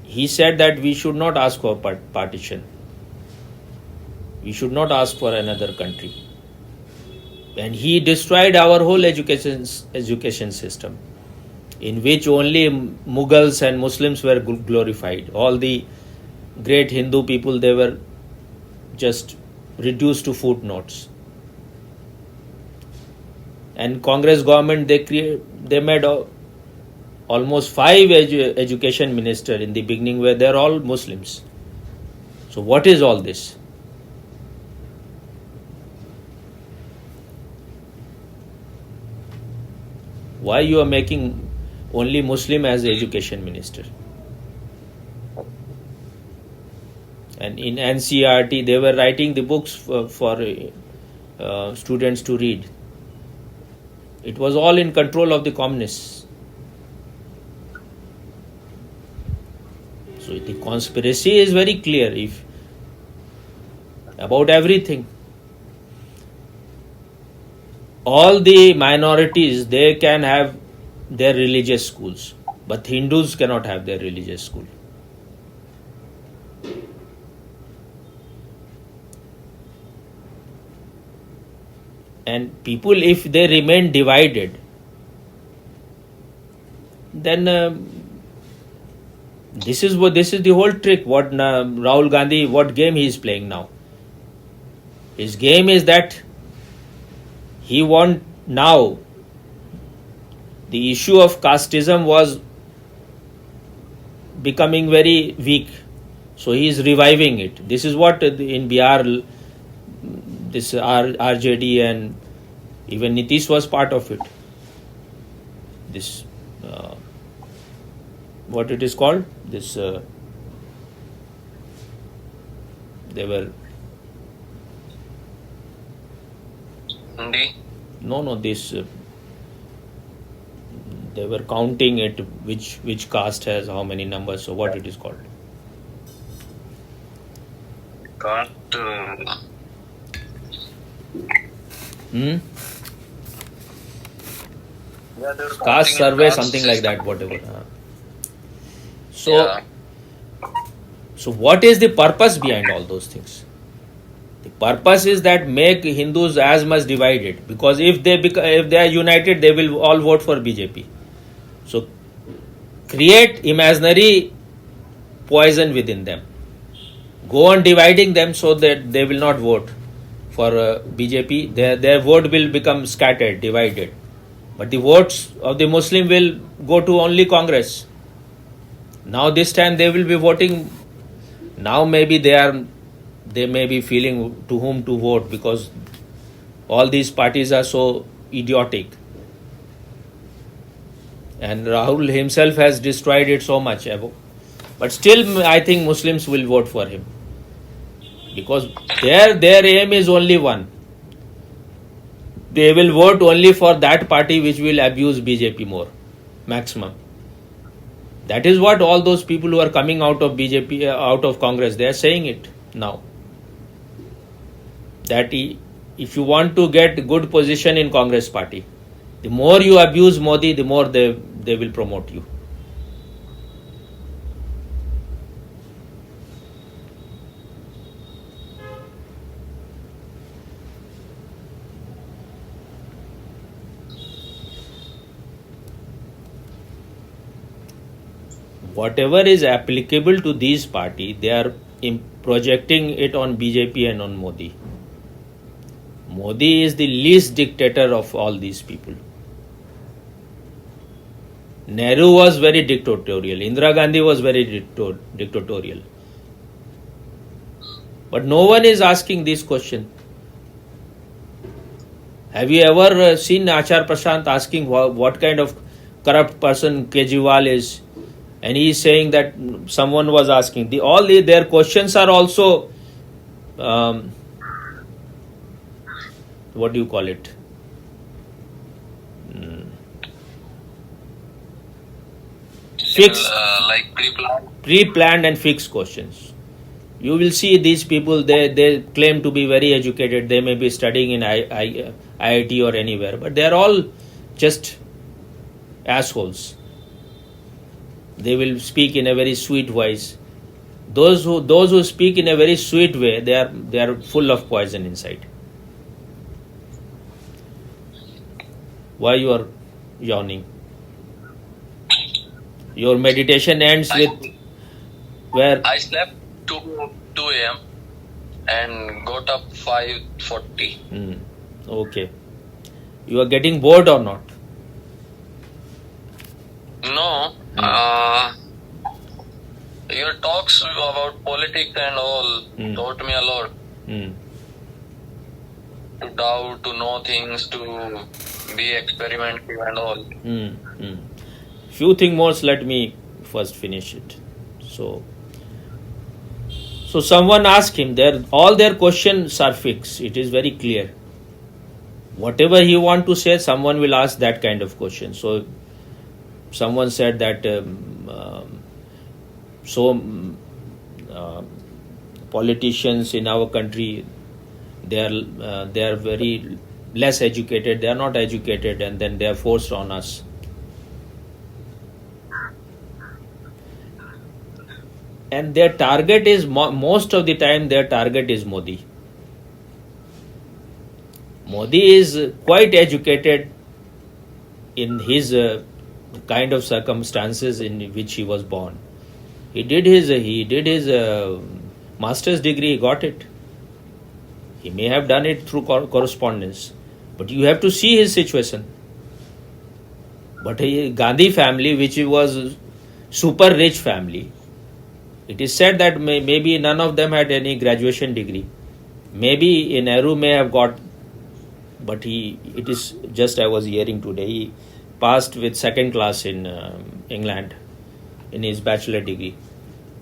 A: he said that we should not ask for partition. We should not ask for another country. And he destroyed our whole education system, in which only Mughals and Muslims were glorified. All the great Hindu people, they were just reduced to footnotes. And Congress government, they made almost 5 education ministers in the beginning, where they are all Muslims. So what is all this? Why you are making only Muslim as education minister? And in NCERT, they were writing the books for students to read. It was all in control of the communists. So the conspiracy is very clear about everything. All the minorities, they can have their religious schools, but Hindus cannot have their religious school. And people, if they remain divided, then this is the whole trick. What Rahul Gandhi, what game he is playing now? His game is that he want now. The issue of casteism was becoming very weak, so he is reviving it. This is what in Bihar, this RJD and even Nitish was part of it. This what it is called? This they were
B: Hindi.
A: no this they were counting it, which caste has how many numbers. So what it is called?
B: Can't.
A: Hmm?
B: Yeah, they were
A: Caste
B: counting in
A: survey,
B: caste
A: something like
B: system.
A: that, whatever. So,
B: Yeah.
A: so what is the purpose behind all those things? The purpose is that make Hindus as much divided, because if they are united, they will all vote for BJP. So create imaginary poison within them. Go on dividing them so that they will not vote for BJP. Their vote will become scattered, divided. But the votes of the Muslim will go to only Congress. Now this time they will be voting. Now maybe they may be feeling to whom to vote, because all these parties are so idiotic. And Rahul himself has destroyed it so much. But still, I think Muslims will vote for him, because their aim is only one. They will vote only for that party which will abuse BJP more, maximum. That is what all those people who are coming out of BJP, out of Congress, they are saying it now. That if you want to get good position in Congress party, the more you abuse Modi, the more they will promote you. Whatever is applicable to these party, they are projecting it on BJP and on Modi. Modi is the least dictator of all these people. Nehru was very dictatorial. Indira Gandhi was very dictatorial. But no one is asking this question. Have you ever seen Achar Prashant asking what kind of corrupt person Kejriwal is? And he is saying that someone was asking. Their questions are also, what do you call it? Fixed.
B: Like pre-planned.
A: Pre-planned and fixed questions. You will see these people, they claim to be very educated. They may be studying in IIT or anywhere, but they are all just assholes. They will speak in a very sweet voice. Those who speak in a very sweet way, they are full of poison inside. Why you are yawning? Your meditation ends with where?
B: I slept 2 a.m. and got up 5:40.
A: Okay. You are getting bored or not?
B: No. Your talks about politics and all taught me a lot. To doubt, to know things, to be experimental and all.
A: Few things more. Let me first finish it. So someone asked him. All their questions are fixed. It is very clear. Whatever he want to say, someone will ask that kind of question. So someone said that politicians in our country, they are very less educated. They are not educated, and then they are forced on us. And their target is most of the time their target is Modi. Modi is quite educated in his kind of circumstances in which he was born. He did his master's degree. He got it. He may have done it through correspondence, but you have to see his situation. But a Gandhi family, which was super rich family, it is said that maybe none of them had any graduation degree. Maybe Nehru may have got, but it is just I was hearing today, he passed with second class in England in his bachelor degree.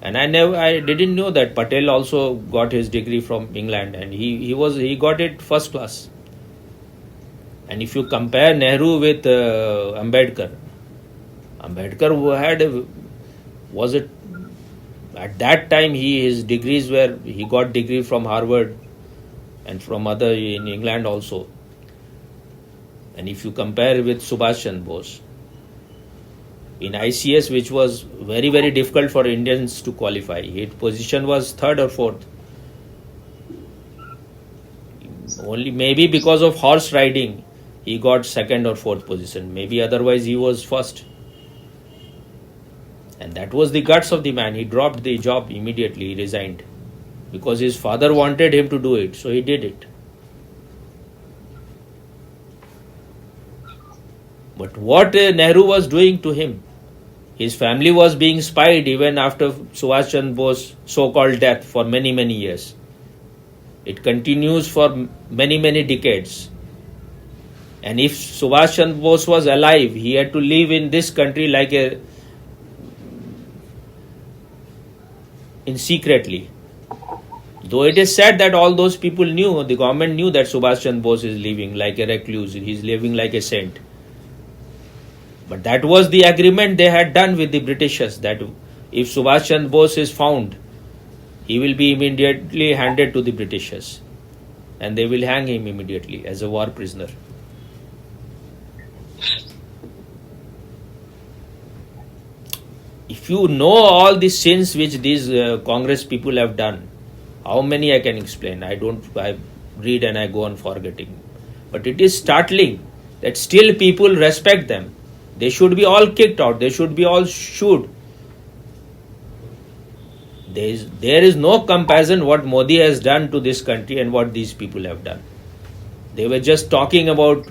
A: And I didn't know that Patel also got his degree from England, and he got it first class. And if you compare Nehru with Ambedkar was it at that time his degrees were, he got degree from Harvard and from other in England also. And if you compare with Subhash Chandra Bose in ICS, which was very, very difficult for Indians to qualify, his position was third or fourth. Only maybe because of horse riding he got second or fourth position. Maybe otherwise he was first. And that was the guts of the man. He dropped the job immediately. He resigned because his father wanted him to do it. So he did it. But what Nehru was doing to him, his family was being spied even after Subhash Chandra Bose's so-called death for many, many years. It continues for many, many decades. And if Subhash Chandra Bose was alive, he had to live in this country in secretly. Though it is said that all those people knew, the government knew that Subhash Chandra Bose is living like a recluse, he is living like a saint. But that was the agreement they had done with the Britishers, that if Subhash Chandra Bose is found, he will be immediately handed to the Britishers and they will hang him immediately as a war prisoner. If you know all the sins which these Congress people have done, how many I can explain? I read and I go on forgetting. But it is startling that still people respect them. They should be all kicked out. They should be all shooed. There is no comparison what Modi has done to this country and what these people have done. They were just talking about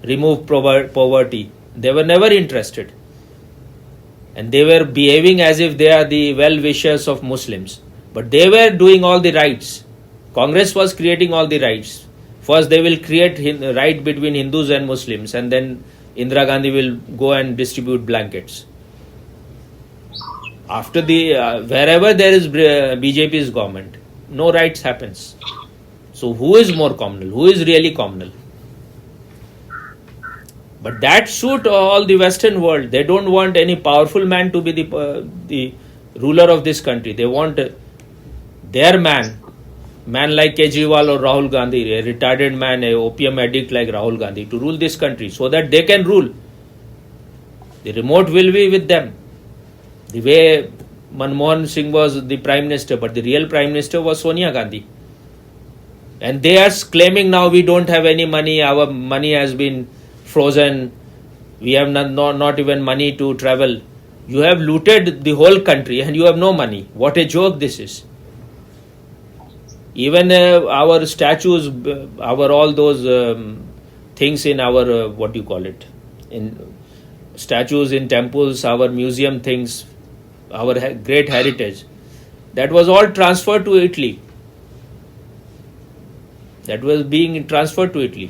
A: remove poverty. They were never interested. And they were behaving as if they are the well-wishers of Muslims. But they were doing all the rights. Congress was creating all the rights. First they will create right between Hindus and Muslims, and then Indira Gandhi will go and distribute blankets. After wherever there is BJP's government, no rights happens. So who is more communal? Who is really communal? But that suit all the Western world. They don't want any powerful man to be the ruler of this country. They want their man like Kejriwal or Rahul Gandhi, a retarded man, a opium addict like Rahul Gandhi, to rule this country so that they can rule. The remote will be with them. The way Manmohan Singh was the Prime Minister, but the real Prime Minister was Sonia Gandhi. And they are claiming now we don't have any money, our money has been frozen, we have not even money to travel. You have looted the whole country and you have no money. What a joke this is. Even our statues, all those things in our, in statues in temples, our museum things, our great heritage, that was all transferred to Italy. That was being transferred to Italy.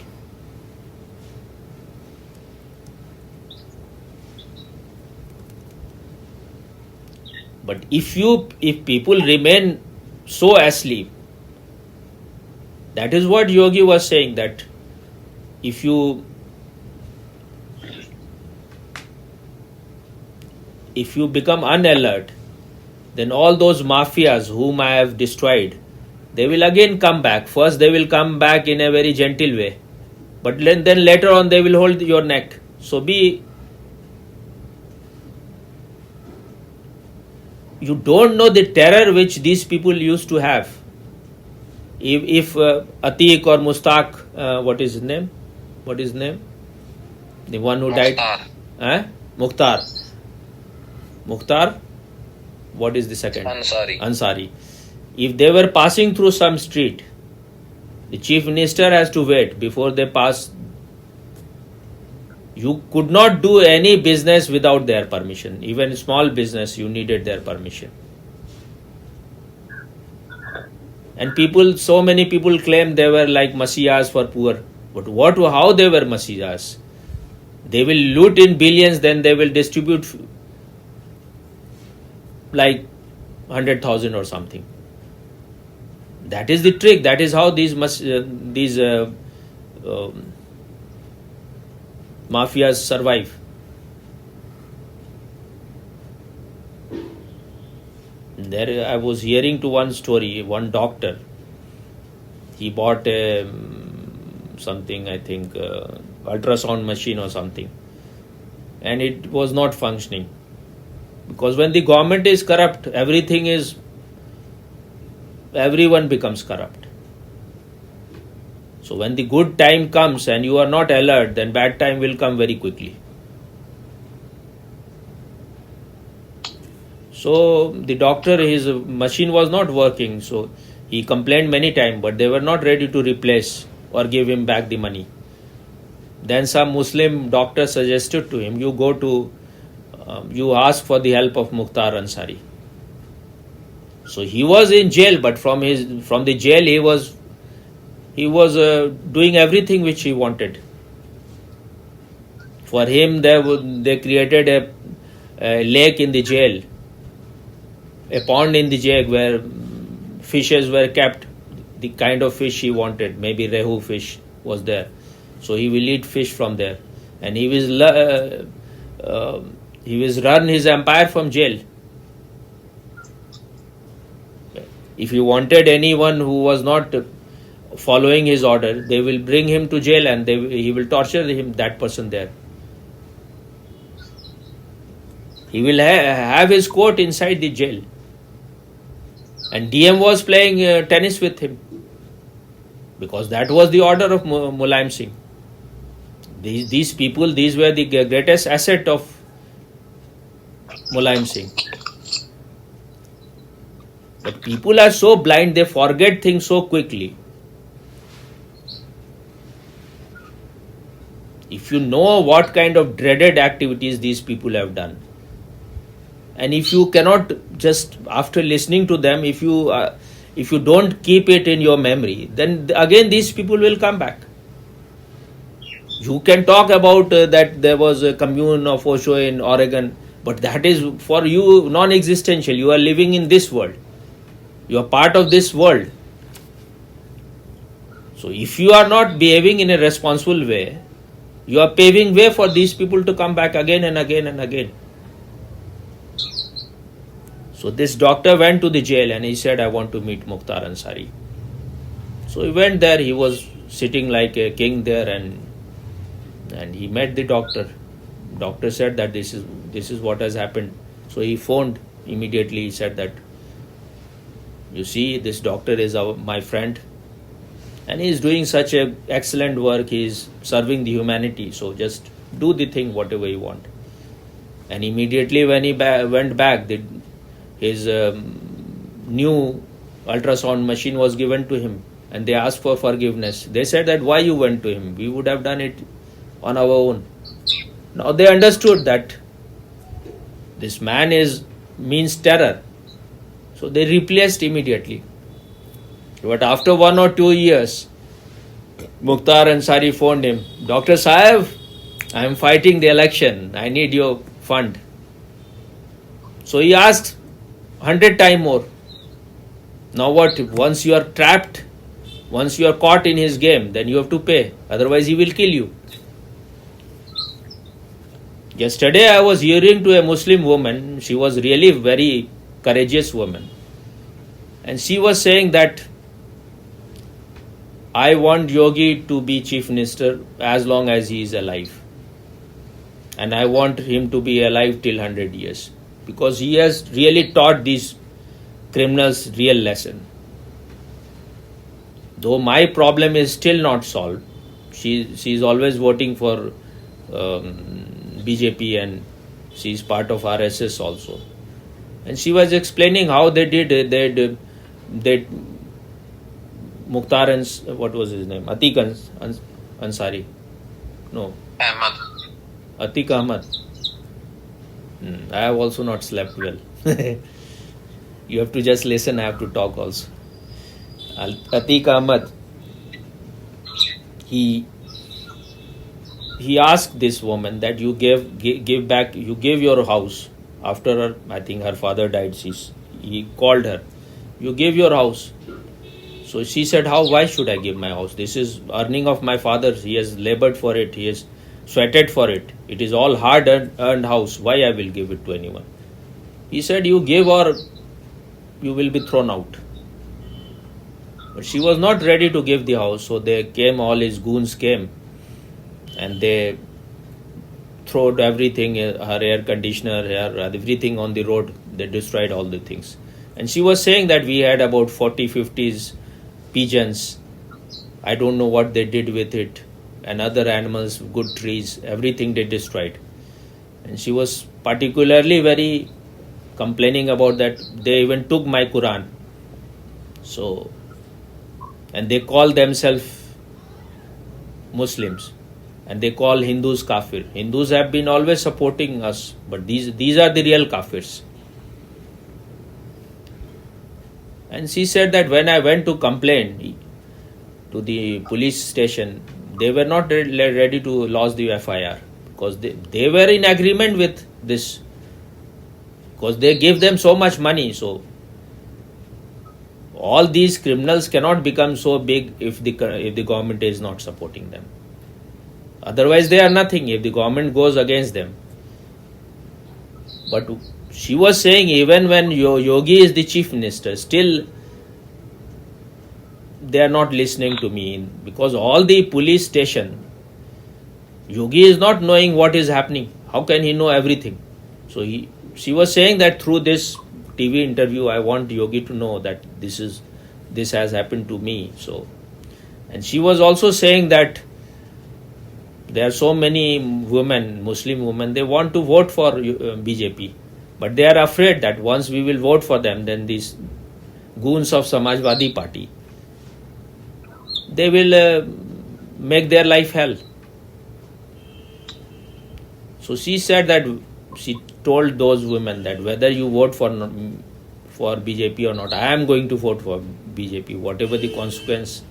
A: But if people remain so asleep, that is what Yogi was saying, that if you become unalert, then all those mafias whom I have destroyed, they will again come back. First they will come back in a very gentle way, but then later on they will hold your neck. So you don't know the terror which these people used to have. If Atiq or Mustaq, what is his name? What is his name? The one who died? Mukhtar. Mukhtar? What is the second? Ansari. If they were passing through some street, the chief minister has to wait before they pass. You could not do any business without their permission. Even small business, you needed their permission. And so many people claim they were like messiahs for poor. But how they were messiahs? They will loot in billions, then they will distribute like 100,000 or something. That is the trick. That is how these mafias survive. There, I was hearing to one story. One doctor, he bought something, I think, ultrasound machine or something, and it was not functioning. Because when the government is corrupt, everyone becomes corrupt. So when the good time comes and you are not alert, then bad time will come very quickly. So the doctor, his machine was not working, so he complained many times, but they were not ready to replace or give him back the money. Then some Muslim doctor suggested to him, you ask for the help of Mukhtar Ansari. So he was in jail, but from the jail he was doing everything which he wanted. For him, they created a lake in the jail, a pond in the jail where fishes were kept, the kind of fish he wanted. Maybe rehu fish was there, so he will eat fish from there, and he will run his empire from jail. If he wanted anyone who was not following his order, they will bring him to jail and he will torture that person there. He will have his court inside the jail. And DM was playing tennis with him, because that was the order of Mulayam Singh. These people, these were the greatest asset of Mulayam Singh. But people are so blind, they forget things so quickly. If you know what kind of dreaded activities these people have done, and if you cannot just, after listening to them, if you don't keep it in your memory, then again these people will come back. You can talk about that there was a commune of Osho in Oregon, but that is for you non-existential. You are living in this world. You are part of this world. So if you are not behaving in a responsible way, you are paving way for these people to come back again and again and again. So this doctor went to the jail and he said, I want to meet Mukhtar Ansari. So he went there. He was sitting like a king there, and he met the doctor. Doctor said that this is what has happened. So he phoned immediately. He said that, you see, this doctor is my friend, and he is doing such a excellent work. He is serving the humanity. So just do the thing whatever you want. And immediately when he went back, his new ultrasound machine was given to him, and they asked for forgiveness. They said that why you went to him? We would have done it on our own. Now they understood that this man means terror. So they replaced immediately. But after 1 or 2 years, Mukhtar Ansari phoned him, Dr. Sahib, I am fighting the election. I need your fund. So he asked 100 times more. Now what? Once you are trapped, once you are caught in his game, then you have to pay. Otherwise he will kill you. Yesterday I was hearing to a Muslim woman. She was really very courageous woman. And she was saying that I want Yogi to be chief minister as long as he is alive. And I want him to be alive till 100 years. Because he has really taught these criminals real lesson. though my problem is still not solved. She's always voting for BJP, and she's part of RSS also. And she was explaining how they did Mukhtar and what was his name? Atiq Ansari. No.
B: Ahmad.
A: Atiq Ahmad. I have also not slept well. You have to just listen, I have to talk also. Atiq Ahmad, he asked this woman that you give back, you gave your house after her, I think her father died. He called her, you gave your house. So she said, why should I give my house? This is earning of my father. He has labored for it. He has sweated for it. It is all hard earned house. Why I will give it to anyone? He said, you give or you will be thrown out. But she was not ready to give the house. So they came, all his goons came, and they throwed everything, her air conditioner, everything on the road. They destroyed all the things. And she was saying that we had about 40, 50s pigeons. I don't know what they did with it. And other animals, good trees, everything they destroyed. And she was particularly very complaining about that. They even took my Quran. So, and they call themselves Muslims. And they call Hindus kafir. Hindus have been always supporting us. But these are the real kafirs. And she said that when I went to complain to the police station, they were not ready to lodge the FIR because they were in agreement with this, because they give them so much money. So all these criminals cannot become so big if the government is not supporting them. Otherwise they are nothing if the government goes against them. But she was saying even when Yogi is the chief minister, still they are not listening to me, because all the police station, Yogi is not knowing what is happening. How can he know everything? So she was saying that through this TV interview, I want Yogi to know that this has happened to me. So, and she was also saying that there are so many women, Muslim women, they want to vote for BJP. But they are afraid that once we will vote for them, then these goons of Samajwadi Party, they will make their life hell. So she said that she told those women that whether you vote for BJP or not, I am going to vote for BJP. Whatever the consequence,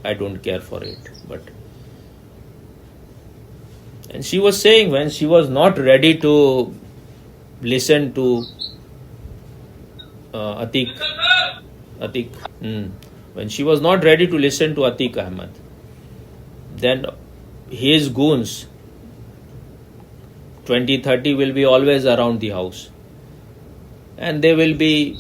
A: I don't care for it. And she was saying when she was not ready to listen to Atiq. When she was not ready to listen to Atiq Ahmad, then his goons 20-30 will be always around the house, and they will be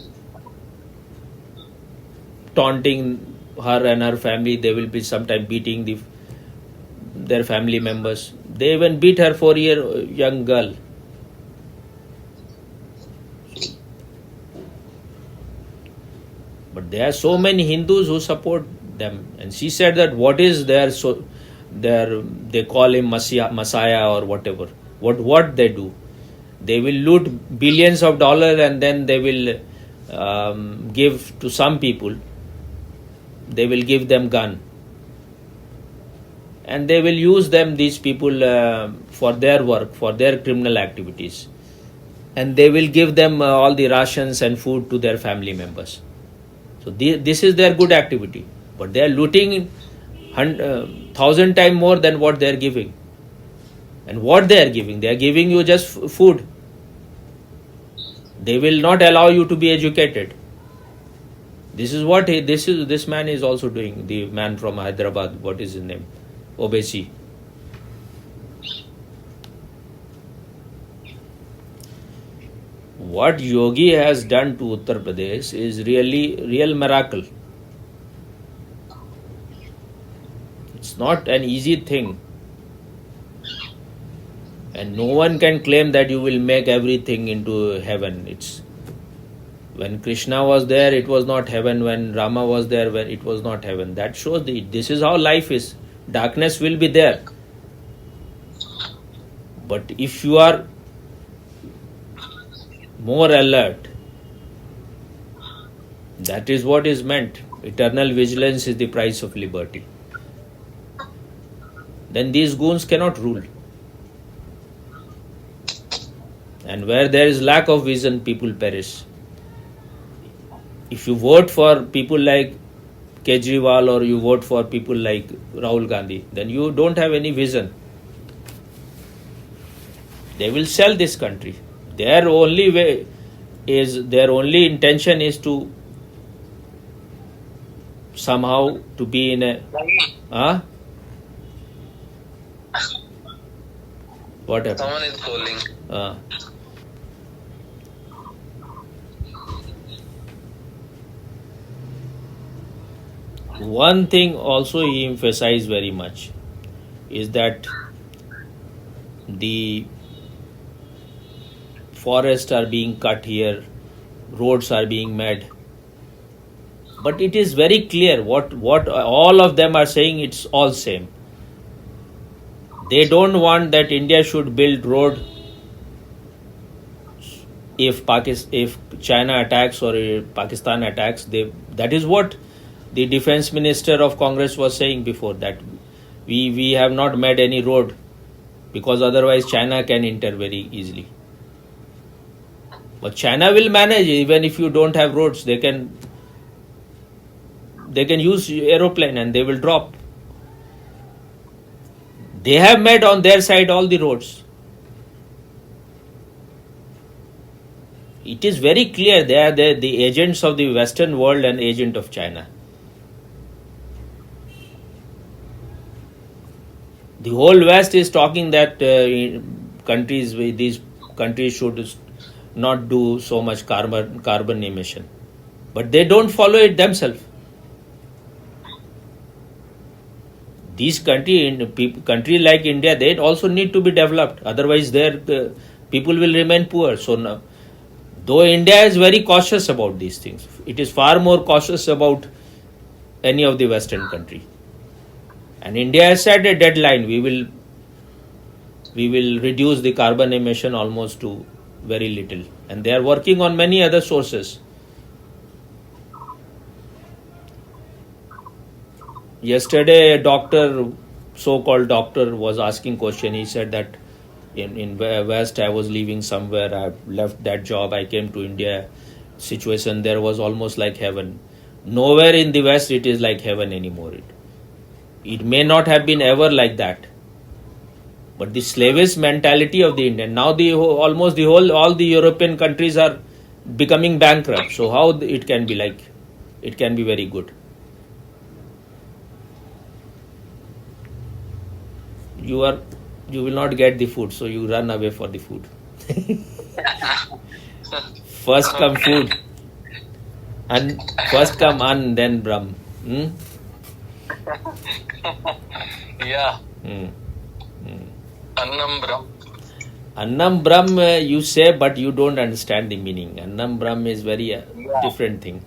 A: taunting her and her family. They will be sometimes beating their family members. They even beat her 4-year young girl. But there are so many Hindus who support them. And she said that what is they call him Messiah or whatever. What they do? They will loot billions of dollars and then they will give to some people. They will give them gun. And they will use them, these people, for their work, for their criminal activities. And they will give them all the rations and food to their family members. So this is their good activity. But they are looting 1,000 times more than what they are giving. And what they are giving you just food. They will not allow you to be educated. This is what this man is also doing. The man from Hyderabad, what is his name? Obesi. What Yogi has done to Uttar Pradesh is real miracle. It's not an easy thing. And no one can claim that you will make everything into heaven. It's When Krishna was there, it was not heaven. When Rama was there, when it was not heaven. That shows this is how life is. Darkness will be there. But if you are more alert, that is what is meant. Eternal vigilance is the price of liberty. Then these goons cannot rule. And where there is lack of vision, people perish. If you vote for people like Kejriwal or you vote for people like Rahul Gandhi, then you don't have any vision. They will sell this country. Their only intention is to somehow to be in a what happened?
B: Someone is calling.
A: One thing also he emphasized very much is that the forests are being cut here, roads are being made. But it is very clear what all of them are saying, it's all same. They don't want that India should build road if China attacks or if Pakistan attacks. That is what the defense minister of Congress was saying before, that we have not made any road because otherwise China can enter very easily. But China will manage. Even if you don't have roads, they can use aeroplane and they will drop. They have made on their side all the roads. It is very clear they are the agents of the Western world and agent of China. The whole West is talking that these countries should not do so much carbon emission, but they don't follow it themselves. These countries like India, they also need to be developed. Otherwise, their people will remain poor. So now, though India is very cautious about these things, it is far more cautious about any of the Western country. And India has set a deadline. We will reduce the carbon emission almost to very little. And they are working on many other sources. Yesterday, a so-called doctor was asking question. He said that in West, I was living somewhere. I left that job. I came to India. Situation there was almost like heaven. Nowhere in the West it is like heaven anymore. It may not have been ever like that. But the slavish mentality of the Indian, now all the European countries are becoming bankrupt. So how it can be like? It can be very good. You will not get the food, so you run away for the food. First come food, and first come An, then Brahm.
B: Yeah. Annam Brahm.
A: Annam Brahm you say, but you don't understand the meaning. Annam Brahm is very different thing.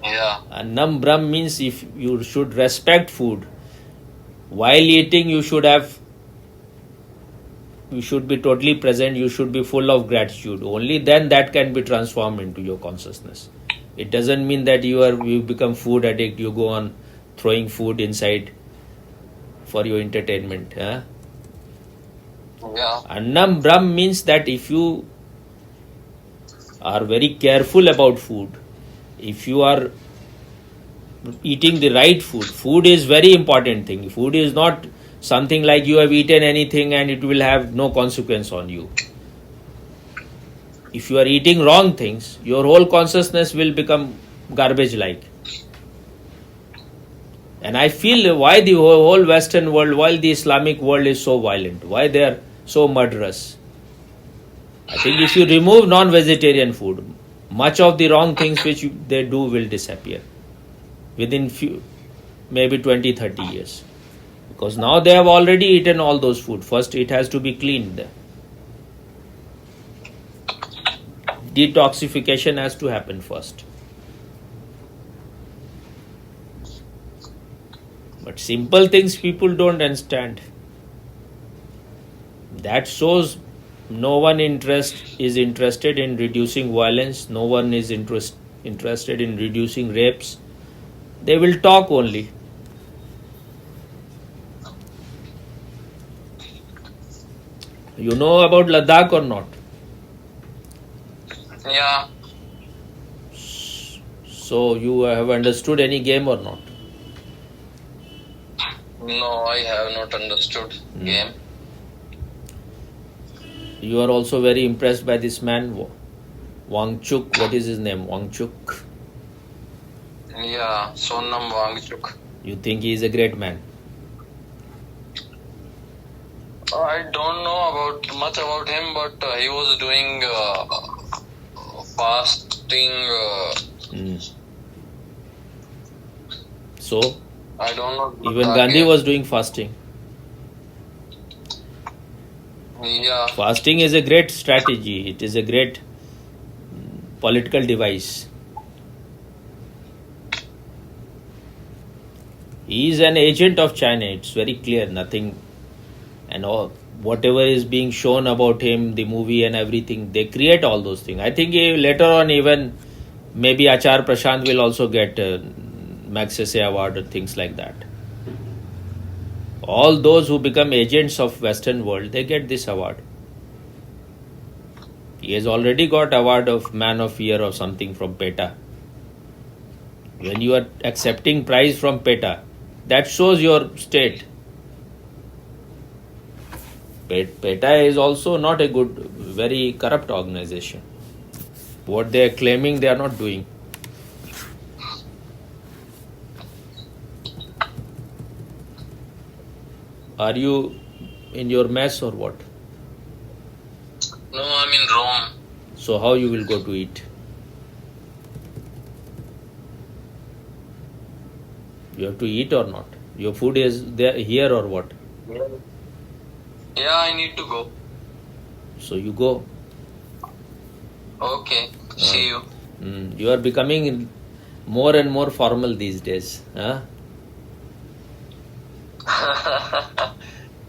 B: Yeah.
A: Annam Brahm means if you should respect food. While eating, you should be totally present. You should be full of gratitude. Only then that can be transformed into your consciousness. It doesn't mean that you become food addict. You go on throwing food inside for your entertainment. Huh?
B: Yeah.
A: Annam Brahm means that if you are very careful about food, if you are eating the right food is very important thing. Food is not something like you have eaten anything and it will have no consequence on you. If you are eating wrong things, your whole consciousness will become garbage like. And I feel why the whole Western world, why the Islamic world is so violent, why they are so murderous. I think if you remove non-vegetarian food, much of the wrong things which they do will disappear within maybe 20-30 years. Because now they have already eaten all those food. First it has to be cleaned. detoxification has to happen first. But simple things people don't understand. That shows no one is interested in reducing violence. No one is interested in reducing rapes. They will talk only. You know about Ladakh or not?
B: Yeah.
A: So you have understood any game or not?
B: No, I have not understood game.
A: You are also very impressed by this man, Wangchuk. What is his name? Wangchuk.
B: Yeah, Sonam Wangchuk.
A: You think he is a great man?
B: I don't know much about him, but he was doing fasting.
A: So,
B: I don't know.
A: even Gandhi was doing fasting.
B: Yeah.
A: Fasting is a great strategy. It is a great political device. He is an agent of China. It's very clear. Nothing and all. Whatever is being shown about him, the movie and everything, they create all those things. I think later on, even maybe Achar Prashant will also get Magsaysay Award or things like that. All those who become agents of Western world, they get this award. He has already got award of Man of Year or something from PETA. When you are accepting prize from PETA, that shows your state. PETA is also not a good, very corrupt organization. What they are claiming, they are not doing. Are you in your mess or what?
B: No, I'm in Rome.
A: So how you will go to eat? You have to eat or not? Your food is there here or what?
B: Yeah, I need to go.
A: So you go.
B: Okay, see you.
A: You are becoming more and more formal these days. Huh?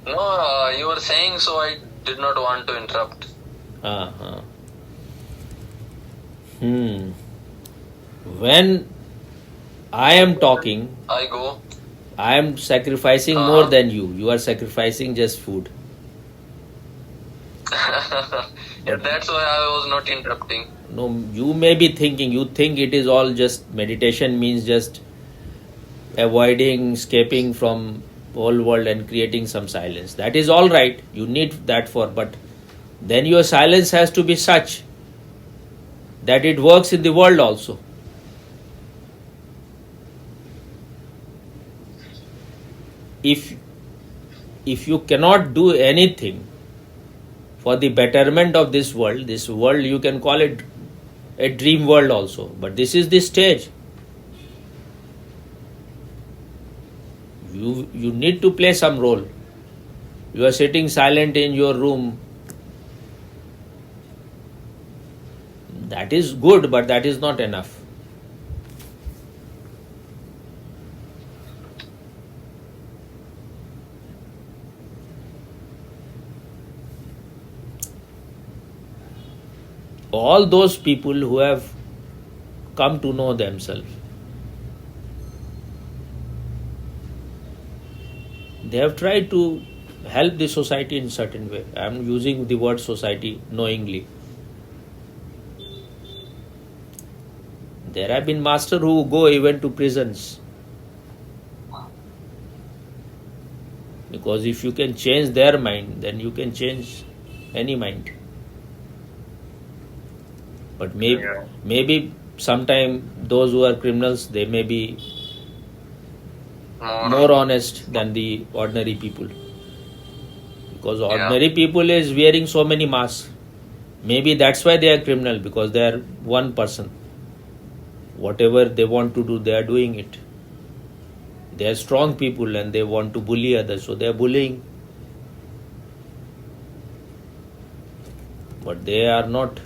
B: No, you were saying, so I did not want to interrupt.
A: When I am talking,
B: I go.
A: I am sacrificing more than you. You are sacrificing just food.
B: Yeah, that's why I was not interrupting.
A: No, you may be thinking, you think it is all just meditation means just avoiding, escaping from whole world and creating some silence. That is all right. You need that for, but then your silence has to be such that it works in the world also. If you cannot do anything for the betterment of this world you can call it a dream world also, but this is the stage. You need to play some role. You are sitting silent in your room. That is good, but that is not enough. All those people who have come to know themselves, they have tried to help the society in certain way. I am using the word society knowingly. There have been masters who go even to prisons. Because if you can change their mind, then you can change any mind. But maybe sometime those who are criminals, they may be more honest than the ordinary people. Because ordinary people is wearing so many masks. Maybe that's why they are criminal, because they are one person. Whatever they want to do, they are doing it. They are strong people and they want to bully others, so they are bullying. But they are not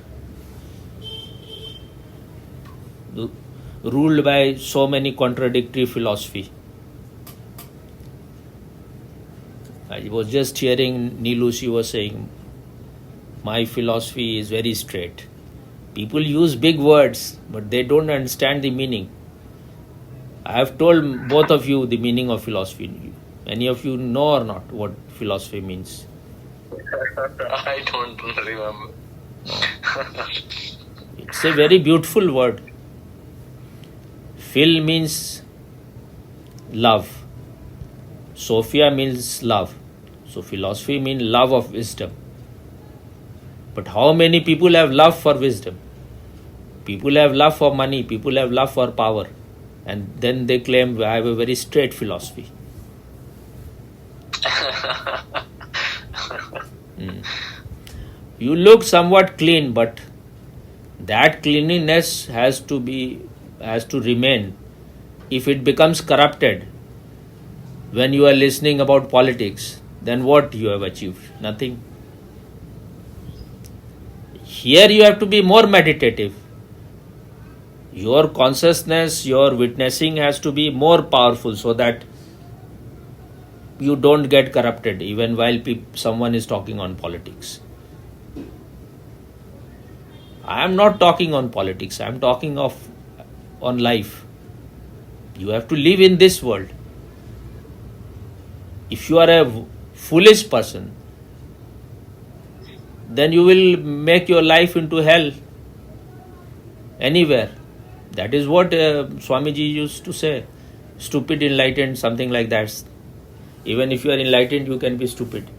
A: ruled by so many contradictory philosophy. I was just hearing Neelu, she was saying, my philosophy is very straight. People use big words, but they don't understand the meaning. I have told both of you the meaning of philosophy. Any of you know or not what philosophy means?
B: I don't remember.
A: It's a very beautiful word. Phil means love. Sophia means love. So philosophy means love of wisdom. But how many people have love for wisdom? People have love for money. People have love for power. And then they claim I have a very straight philosophy. You look somewhat clean, but that cleanliness has to remain. If it becomes corrupted when you are listening about politics, then what you have achieved? Nothing. Here you have to be more meditative. Your consciousness, your witnessing has to be more powerful so that you don't get corrupted even while someone is talking on politics. I am not talking on politics. I am talking on life. You have to live in this world. If you are a foolish person, then you will make your life into hell anywhere. That is what Swamiji used to say. Stupid, enlightened, something like that. Even if you are enlightened, you can be stupid.